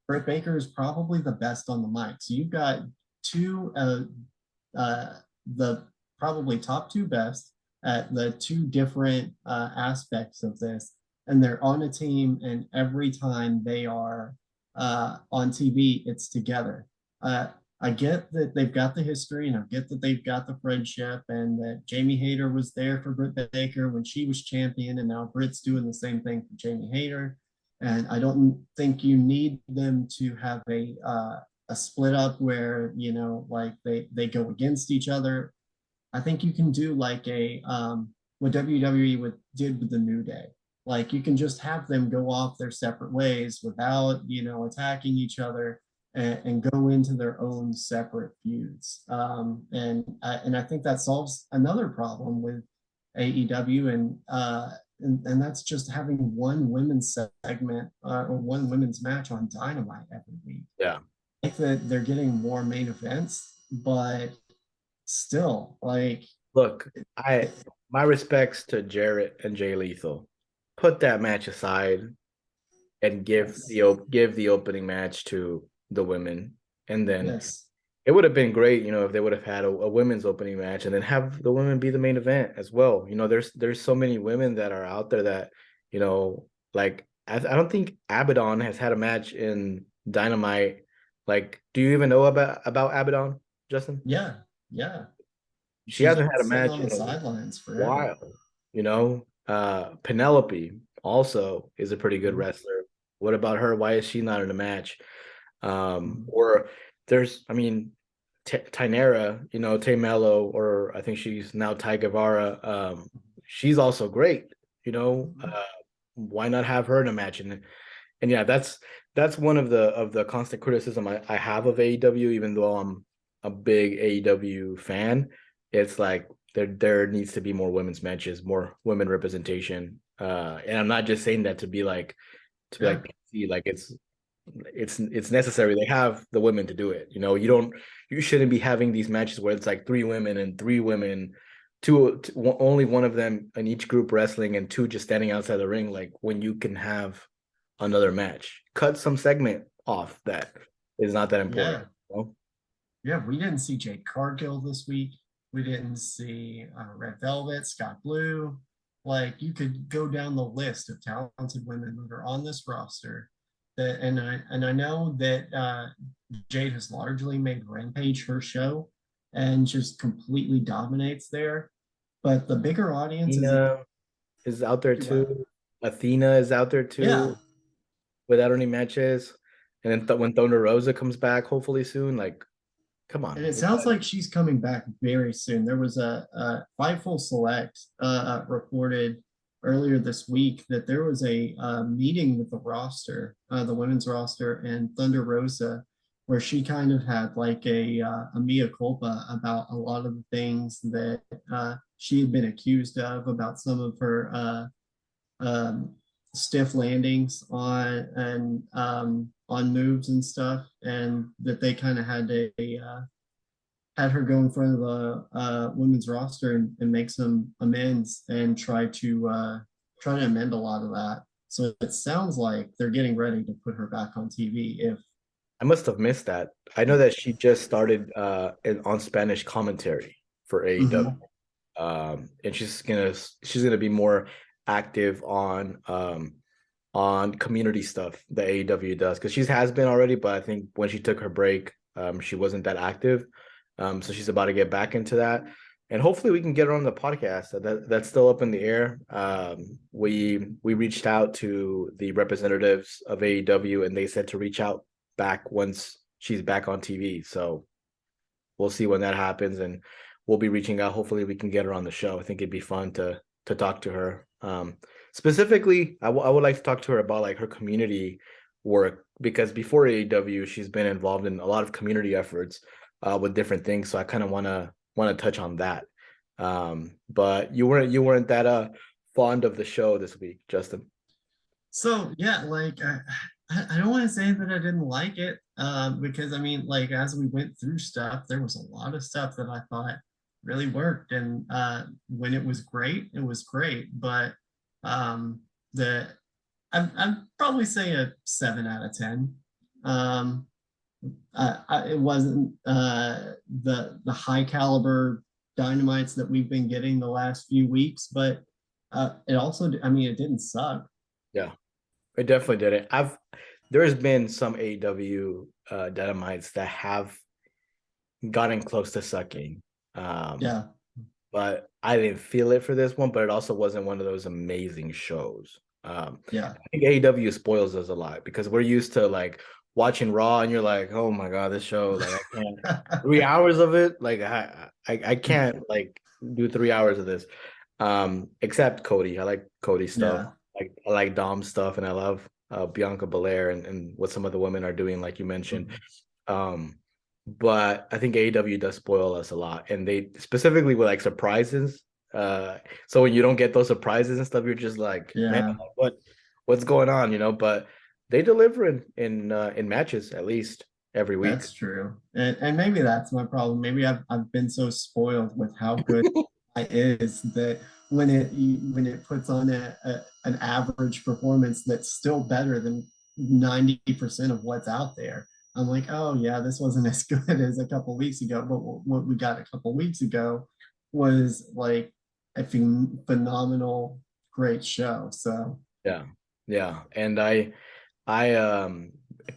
Speaker 2: Britt Baker is probably the best on the mic. So you've got two the probably top two best at the two different aspects of this. and they're on a team, and every time they are on TV, it's together. I get that they've got the history, and I get that they've got the friendship, and that Jamie Hayter was there for Britt Baker when she was champion, and now Britt's doing the same thing for Jamie Hayter. And I don't think you need them to have a split up where, like they go against each other. I think you can do like what WWE did with the New Day. Like you can just have them go off their separate ways without, attacking each other, and go into their own separate feuds. And I think that solves another problem with AEW, and that's just having one women's segment or one women's match on Dynamite every week.
Speaker 1: Yeah.
Speaker 2: I think that they're getting more main events, but still, like,
Speaker 1: Look, I my respects to Jarrett and Jay Lethal. Put that match aside and
Speaker 2: yes,
Speaker 1: give the opening match to the women, and then
Speaker 2: yes,
Speaker 1: it would have been great, if they would have had a women's opening match and then have the women be the main event as well. There's so many women that are out there that, like I don't think Abaddon has had a match in Dynamite. Like, do you even know about Abaddon, Justin?
Speaker 2: yeah, yeah.
Speaker 1: She
Speaker 2: She's
Speaker 1: hasn't
Speaker 2: been
Speaker 1: had a
Speaker 2: sitting
Speaker 1: match
Speaker 2: on
Speaker 1: in
Speaker 2: the
Speaker 1: a
Speaker 2: sidelines forever.
Speaker 1: while, Penelope also is a pretty good
Speaker 2: Mhm.
Speaker 1: wrestler. What about her? Why is she not in a match?
Speaker 2: Mhm.
Speaker 1: Or there's, I mean, Tynera, Tay Mello, or I think she's now Ty Guevara. She's also great. You know,
Speaker 2: Mhm.
Speaker 1: uh, why not have her in a match? And yeah, that's one of the constant criticism I have of AEW, even though I'm a big AEW fan. It's like there needs to be more women's matches, more women representation. And I'm not just saying that to be like
Speaker 2: Yeah,
Speaker 1: PC, like it's necessary. They have the women to do it. You shouldn't be having these matches where it's like three women and three women, only one of them in each group wrestling and two just standing outside the ring. Like when you can have another match, cut some segment off that is not that important.
Speaker 2: yeah,
Speaker 1: You know?
Speaker 2: yeah. We didn't see Jade Cargill this week. We didn't see Red Velvet, Scott Blue. Like you could go down the list of talented women that are on this roster. And I know that Jade has largely made Rampage her show, and just completely dominates there. But the bigger audience is
Speaker 1: Nina is out there
Speaker 2: what?
Speaker 1: too. Athena is out there
Speaker 2: Yeah,
Speaker 1: too without any matches. And then when Thunder Rosa comes back, hopefully soon, like come
Speaker 2: and
Speaker 1: on,
Speaker 2: it sounds like she's coming back very soon. There was a Fightful Select reported earlier this week that there was a meeting with the roster, the women's roster, and Thunder Rosa, where she kind of had like a mea culpa about a lot of the things that she had been accused of, about some of her stiff landings on moves and stuff, and that they kind of had her go in front of the women's roster, and make some amends, and try to amend a lot of that. So it sounds like they're getting ready to put her back on TV. If
Speaker 1: I must have missed that. I know that she just started on Spanish commentary for AEW.
Speaker 2: Mhm.
Speaker 1: And she's gonna be more active on community stuff that AEW does, because she has been already, but I think when she took her break, she wasn't that active. So she's about to get back into that, and hopefully we can get her on the podcast. That's still up in the air. We reached out to the representatives of AEW, and they said to reach out back once she's back on TV. So we'll see when that happens, and we'll be reaching out. Hopefully we can get her on the show. I think it'd be fun to talk to her. Specifically, I would like to talk to her about like her community work, because before AEW she's been involved in a lot of community efforts with different things. So I kind of want to touch on that. But you weren't that fond of the show this week, Justin.
Speaker 2: So yeah, like I don't want to say that I didn't like it, because I mean, like as we went through stuff, there was a lot of stuff that I thought really worked, and when it was great, it was great. But the I'd probably say a 7 out of 10. Um, it wasn't the high caliber dynamites that we've been getting the last few weeks, but it also, I mean, it didn't suck.
Speaker 1: Yeah, it definitely did it. There's been some AEW Dynamites that have gotten close to sucking. Um,
Speaker 2: Yeah,
Speaker 1: but I didn't feel it for this one, but it also wasn't one of those amazing shows.
Speaker 2: yeah.
Speaker 1: I think AEW spoils us a lot because we're used to like watching Raw and you're like, oh my God, this show, like I can't 3 hours of it. Like I can't like do 3 hours of this. Except Cody. I like Cody stuff.
Speaker 2: Yeah.
Speaker 1: Like I like Dom stuff and I love Bianca Belair and what some of the women are doing, like you mentioned.
Speaker 2: Mhm.
Speaker 1: Um, but I think AEW does spoil us a lot, and they specifically with like surprises. So when you don't get those surprises and stuff, you're just like, man,
Speaker 2: Yeah,
Speaker 1: what's going on, But they deliver in matches at least every week.
Speaker 2: that's true. And maybe that's my problem. Maybe I've been so spoiled with how good it is that when it puts on an average performance that's still better than 90% of what's out there, I'm like, oh yeah, this wasn't as good as a couple weeks ago, but what we got a couple weeks ago was like a phenomenal, great show. So
Speaker 1: Yeah, yeah, and I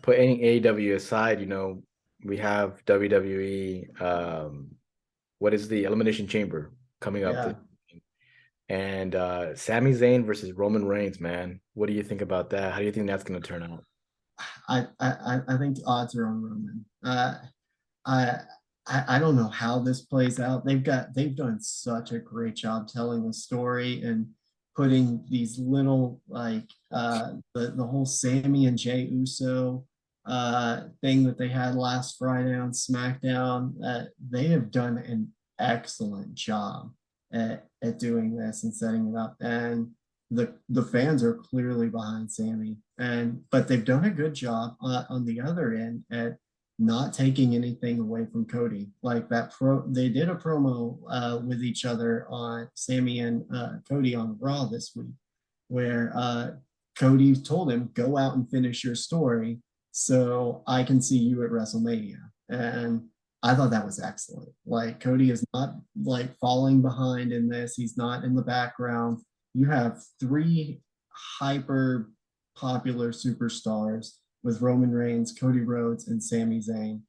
Speaker 1: put any AEW aside, we have WWE. What is the Elimination Chamber coming up
Speaker 2: yeah,
Speaker 1: and Sami Zayn versus Roman Reigns, man. What do you think about that? How do you think that's going to turn out?
Speaker 2: I think the odds are on Roman. I, I don't know how this plays out. They've done such a great job telling the story and putting these little like the whole Sammy and Jey Uso thing that they had last Friday on SmackDown. They have done an excellent job at doing this and setting it up. And the fans are clearly behind Sammy. But they've done a good job on the other end at not taking anything away from Cody. Like they did a promo with each other on Sammy and Cody on Raw this week, where Cody told him, "Go out and finish your story, so I can see you at WrestleMania." And I thought that was excellent. Like Cody is not like falling behind in this. He's not in the background. You have three hyper popular superstars with Roman Reigns, Cody Rhodes, and Sami Zayn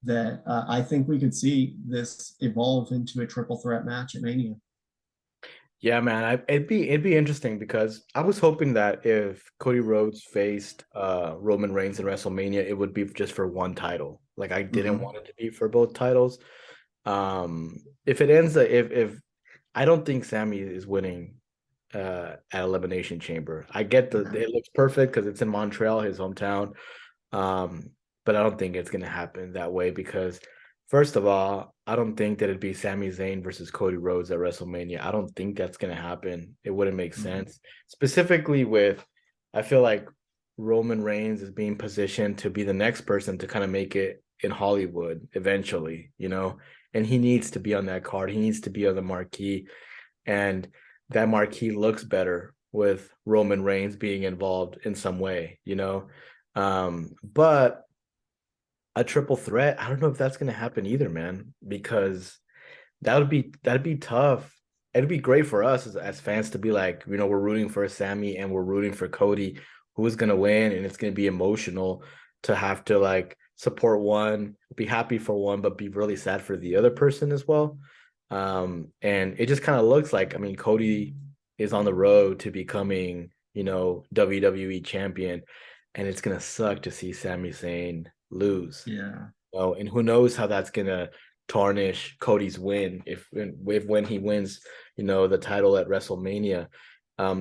Speaker 2: that I think we could see this evolve into a triple threat match at Mania.
Speaker 1: Yeah, man, it'd be interesting because I was hoping that if Cody Rhodes faced Roman Reigns in WrestleMania, it would be just for one title. Like I didn't
Speaker 2: Mm-hmm.
Speaker 1: want it to be for both titles. If it ends, if I don't think Sammy is winning at Elimination Chamber. I get it looks perfect because it's in Montreal, his hometown. Um, but I don't think it's gonna happen that way because first of all, I don't think that it'd be Sami Zayn versus Cody Rhodes at WrestleMania. I don't think that's gonna happen. It wouldn't make
Speaker 2: Mm-hmm.
Speaker 1: sense. Specifically with I feel like Roman Reigns is being positioned to be the next person to kind of make it in Hollywood eventually, and he needs to be on that card. He needs to be on the marquee. And that marquee looks better with Roman Reigns being involved in some way. But a triple threat, I don't know if that's gonna happen either, man, because that'd be tough. It'd be great for us as fans to be like, we're rooting for Sammy and we're rooting for Cody, who's gonna win, and it's gonna be emotional to have to like support one, be happy for one, but be really sad for the other person as well. And it just kind of looks like, I mean, Cody is on the road to becoming, WWE champion, and it's gonna suck to see Sami Zayn lose.
Speaker 2: Yeah.
Speaker 1: And who knows how that's gonna tarnish Cody's win if when he wins, the title at WrestleMania.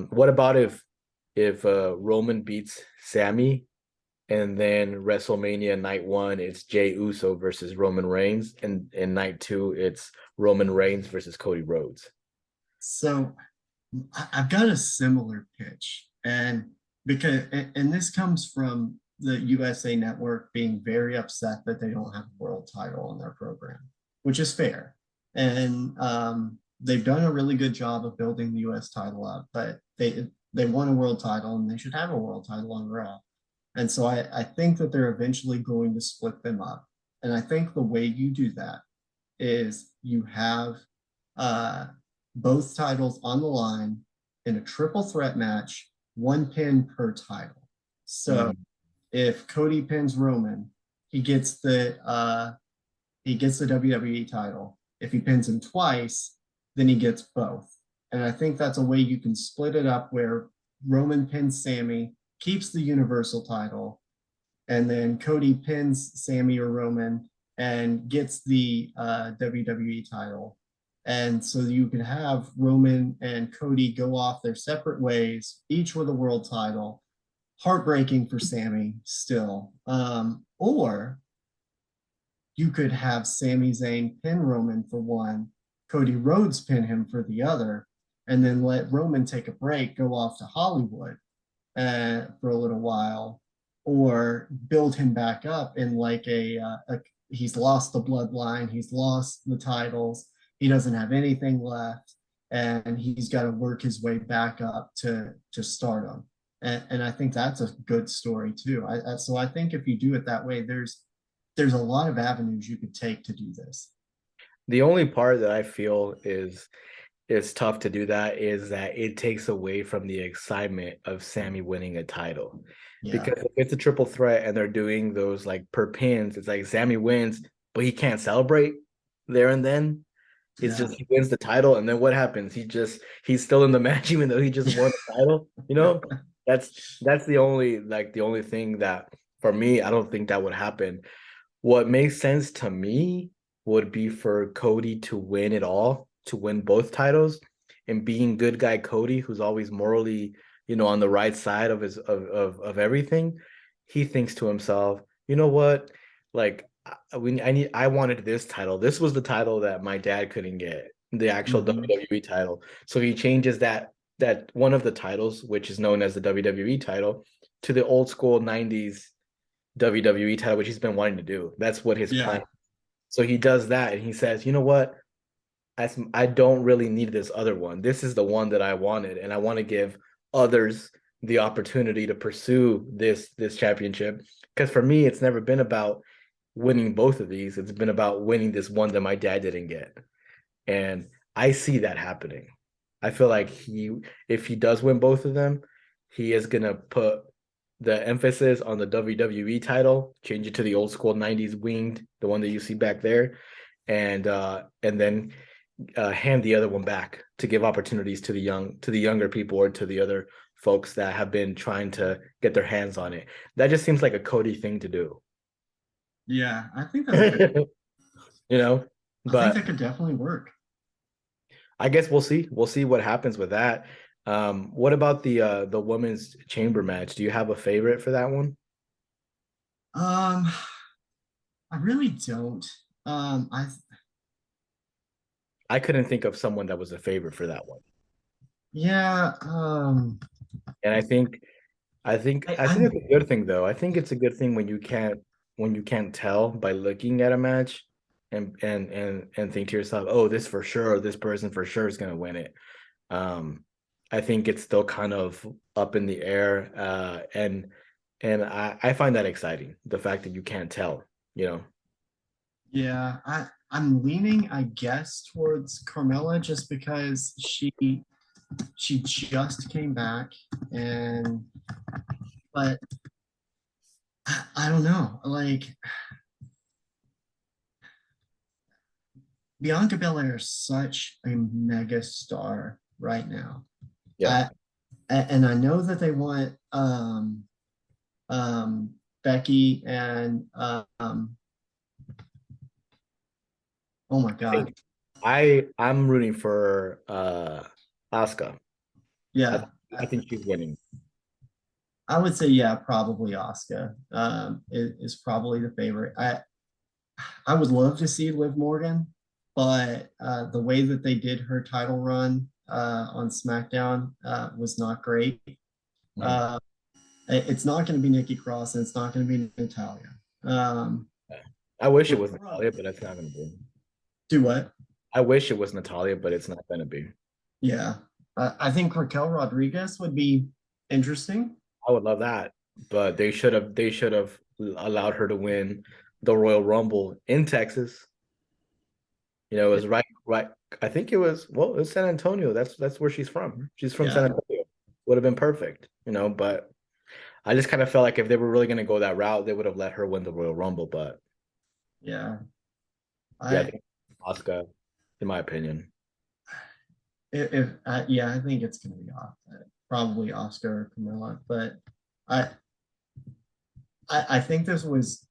Speaker 1: What about if Roman beats Sammy and then WrestleMania night one, it's Jey Uso versus Roman Reigns, and in night two, it's Roman Reigns versus Cody Rhodes.
Speaker 2: So I've got a similar pitch, and this comes from the USA Network being very upset that they don't have a world title on their program, which is fair. And they've done a really good job of building the US title up, but they won a world title and they should have a world title on Raw. And so I think that they're eventually going to split them up. And I think the way you do that is you have uh, both titles on the line in a triple threat match one pin per title. So
Speaker 1: Mm.
Speaker 2: if Cody pins Roman, he gets the WWE title. If he pins him twice, then he gets both. And I think that's a way you can split it up where Roman pins Sammy, keeps the Universal title, and then Cody pins Sammy or Roman and gets the WWE title. And so you can have Roman and Cody go off their separate ways, each with a world title. Heartbreaking for Sammy still. Or you could have Sami Zayn pin Roman for one, Cody Rhodes pin him for the other, and then let Roman take a break, go off to Hollywood for a little while, or build him back up in like he's lost the bloodline, he's lost the titles, he doesn't have anything left, and he's got to work his way back up to stardom. And I think that's a good story too. So I think if you do it that way, there's a lot of avenues you could take to do this.
Speaker 1: The only part that I feel is tough to do that is that it takes away from the excitement of Sammy winning a title.
Speaker 2: Yeah.
Speaker 1: Because if it's a triple threat and they're doing those like per pins, it's like Sammy wins, but he can't celebrate there and then. It's
Speaker 2: Yeah.
Speaker 1: just he wins the title, and then what happens? He's still in the match, even though he just won the title. That's the only thing that for me, I don't think that would happen. What makes sense to me would be for Cody to win it all, to win both titles, and being good guy Cody, who's always morally, on the right side of his of everything, he thinks to himself, you know what? Like I wanted this title. This was the title that my dad couldn't get, the actual
Speaker 2: Mhm.
Speaker 1: WWE title. So he changes that one of the titles, which is known as the WWE title, to the old school 90s WWE title, which he's been wanting to do. That's what his
Speaker 2: Yeah.
Speaker 1: plan. So he does that and he says, you know what? I don't really need this other one. This is the one that I wanted, and I want to give others the opportunity to pursue this championship. Because for me, it's never been about winning both of these. It's been about winning this one that my dad didn't get. And I see that happening. I feel like if he does win both of them, he is gonna put the emphasis on the WWE title, change it to the old school 90s winged, the one that you see back there, and then hand the other one back to give opportunities to the younger people or to the other folks that have been trying to get their hands on it. That just seems like a Cody thing to do.
Speaker 2: Yeah. I think that's a good,
Speaker 1: you know,
Speaker 2: I think
Speaker 1: but
Speaker 2: that could definitely work.
Speaker 1: I guess we'll see. We'll see what happens with that. What about the women's chamber match? Do you have a favorite for that one?
Speaker 2: Um, I really don't. I
Speaker 1: I couldn't think of someone that was a favorite for that one.
Speaker 2: yeah,
Speaker 1: And I think
Speaker 2: I'm
Speaker 1: it's a good thing though. I think it's a good thing when you can't tell by looking at a match and think to yourself, oh, this person for sure is gonna win it. Um, I think it's still kind of up in the air, and I find that exciting. The fact that you can't tell, you know.
Speaker 2: yeah, I'm leaning, I guess, towards Carmella just because she just came back and but I don't know. Like Bianca Belair is such a mega star right now.
Speaker 1: Yeah.
Speaker 2: I and I know that they want Becky and oh my
Speaker 1: I
Speaker 2: god.
Speaker 1: think I'm rooting for Asuka. I
Speaker 2: Yeah.
Speaker 1: I think she's winning.
Speaker 2: I would say yeah, probably Oscar is probably the favorite. I would love to see Liv Morgan, but the way that they did her title run on SmackDown was not great.
Speaker 1: Mhm.
Speaker 2: Uh, it's not going to be Nikki Cross and it's not going to be Natalia. Um,
Speaker 1: Yeah. I wish it was
Speaker 2: Raquel
Speaker 1: Natalia, but it's not going to be.
Speaker 2: do what?
Speaker 1: I wish it was Natalia, but it's not going to be.
Speaker 2: Yeah, I think Raquel Rodriguez would be interesting.
Speaker 1: I would love that, but they should have allowed her to win the Royal Rumble in Texas. It was right. I think it was San Antonio. That's where she's from. She's from San
Speaker 2: Yeah,
Speaker 1: Antonio. Would have been perfect. but I just kind of felt like if they were really going to go that route, they would have let her win the Royal Rumble. But
Speaker 2: Yeah.
Speaker 1: yeah, I
Speaker 2: I
Speaker 1: think Asuka, in my opinion.
Speaker 2: if yeah, I think it's gonna be off probably Oscar or Camilla, but I I think this was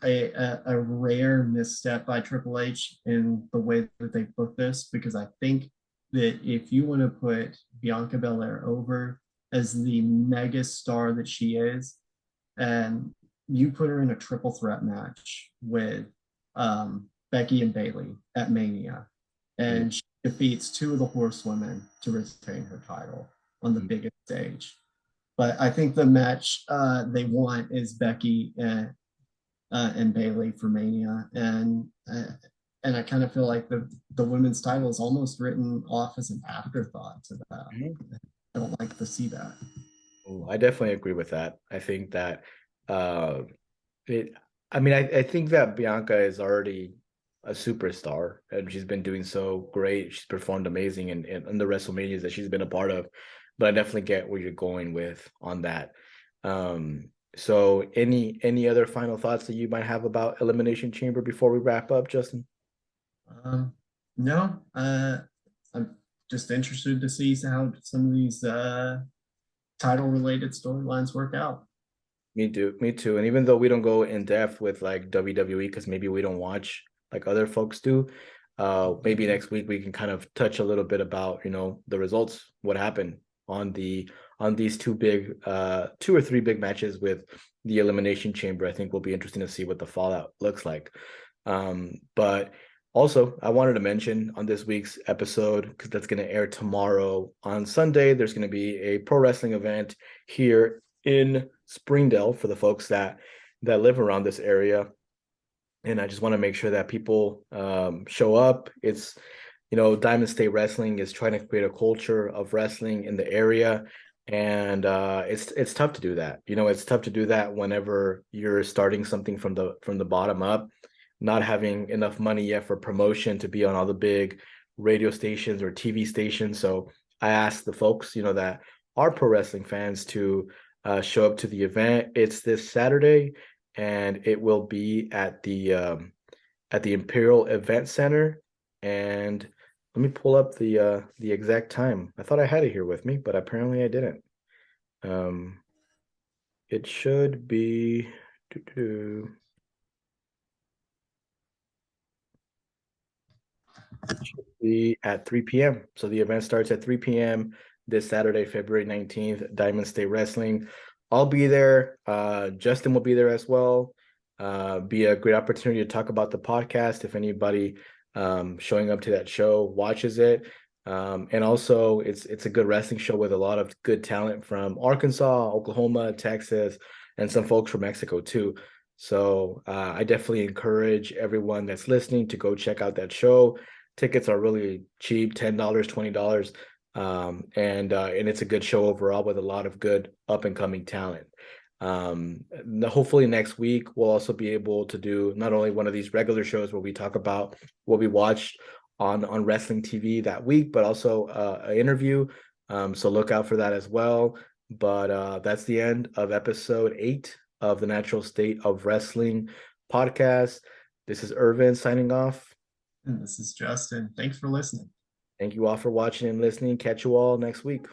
Speaker 2: a rare misstep by Triple H in the way that they booked this, because I think that if you want to put Bianca Belair over as the mega star that she is, and you put her in a triple threat match with Becky and Bailey at Mania,
Speaker 1: Mm-hmm.
Speaker 2: and she defeats two of the horsewomen to retain her title on the
Speaker 1: Mm-hmm.
Speaker 2: biggest stage. But I think the match they want is Becky and Bailey for Mania, and I kind of feel like the women's title is almost written off as an afterthought to that. I don't like to see that.
Speaker 1: I definitely agree with that. I think that uh it I mean I think that Bianca is already a superstar and she's been doing so great. She's performed amazing in the WrestleManias that she's been a part of. But I definitely get where you're going with on that. So any other final thoughts that you might have about Elimination Chamber before we wrap up, Justin?
Speaker 2: Um, no, I'm just interested to see how some of these title related storylines work out.
Speaker 1: Me too. Me too. And even though we don't go in depth with like WWE because maybe we don't watch like other folks do, maybe next week we can kind of touch a little bit about, the results, what happened on these two or three big matches with the Elimination Chamber. I think will be interesting to see what the fallout looks like. But also I wanted to mention on this week's episode, because that's going to air tomorrow on Sunday, there's going to be a pro wrestling event here in Springdale for the folks that live around this area. And I just want to make sure that people show up. It's, Diamond State Wrestling is trying to create a culture of wrestling in the area. And it's tough to do that. It's tough to do that whenever you're starting something from the bottom up, not having enough money yet for promotion to be on all the big radio stations or TV stations. So I asked the folks, that are pro wrestling fans to show up to the event. It's this Saturday, and it will be at the Imperial Event Center. And let me pull up the exact time. I thought I had it here with me, but apparently I didn't. Um, it should be it should be at 3 p.m. So the event starts at 3 p.m. this Saturday, February 19th, Diamond State Wrestling. I'll be there. Justin will be there as well. Be a great opportunity to talk about the podcast if anybody showing up to that show watches it. And also it's a good wrestling show with a lot of good talent from Arkansas, Oklahoma, Texas, and some folks from Mexico too. So I definitely encourage everyone that's listening to go check out that show. Tickets are really cheap, $10, $20. And it's a good show overall with a lot of good up and coming talent. Hopefully next week we'll also be able to do not only one of these regular shows where we talk about what we watched on wrestling TV that week, but also an interview. So look out for that as well. But that's the end of episode 8 of the Natural State of Wrestling podcast. This is Irvin signing off.
Speaker 2: And this is Justin. Thanks for listening.
Speaker 1: Thank you all for watching and listening. Catch you all next week.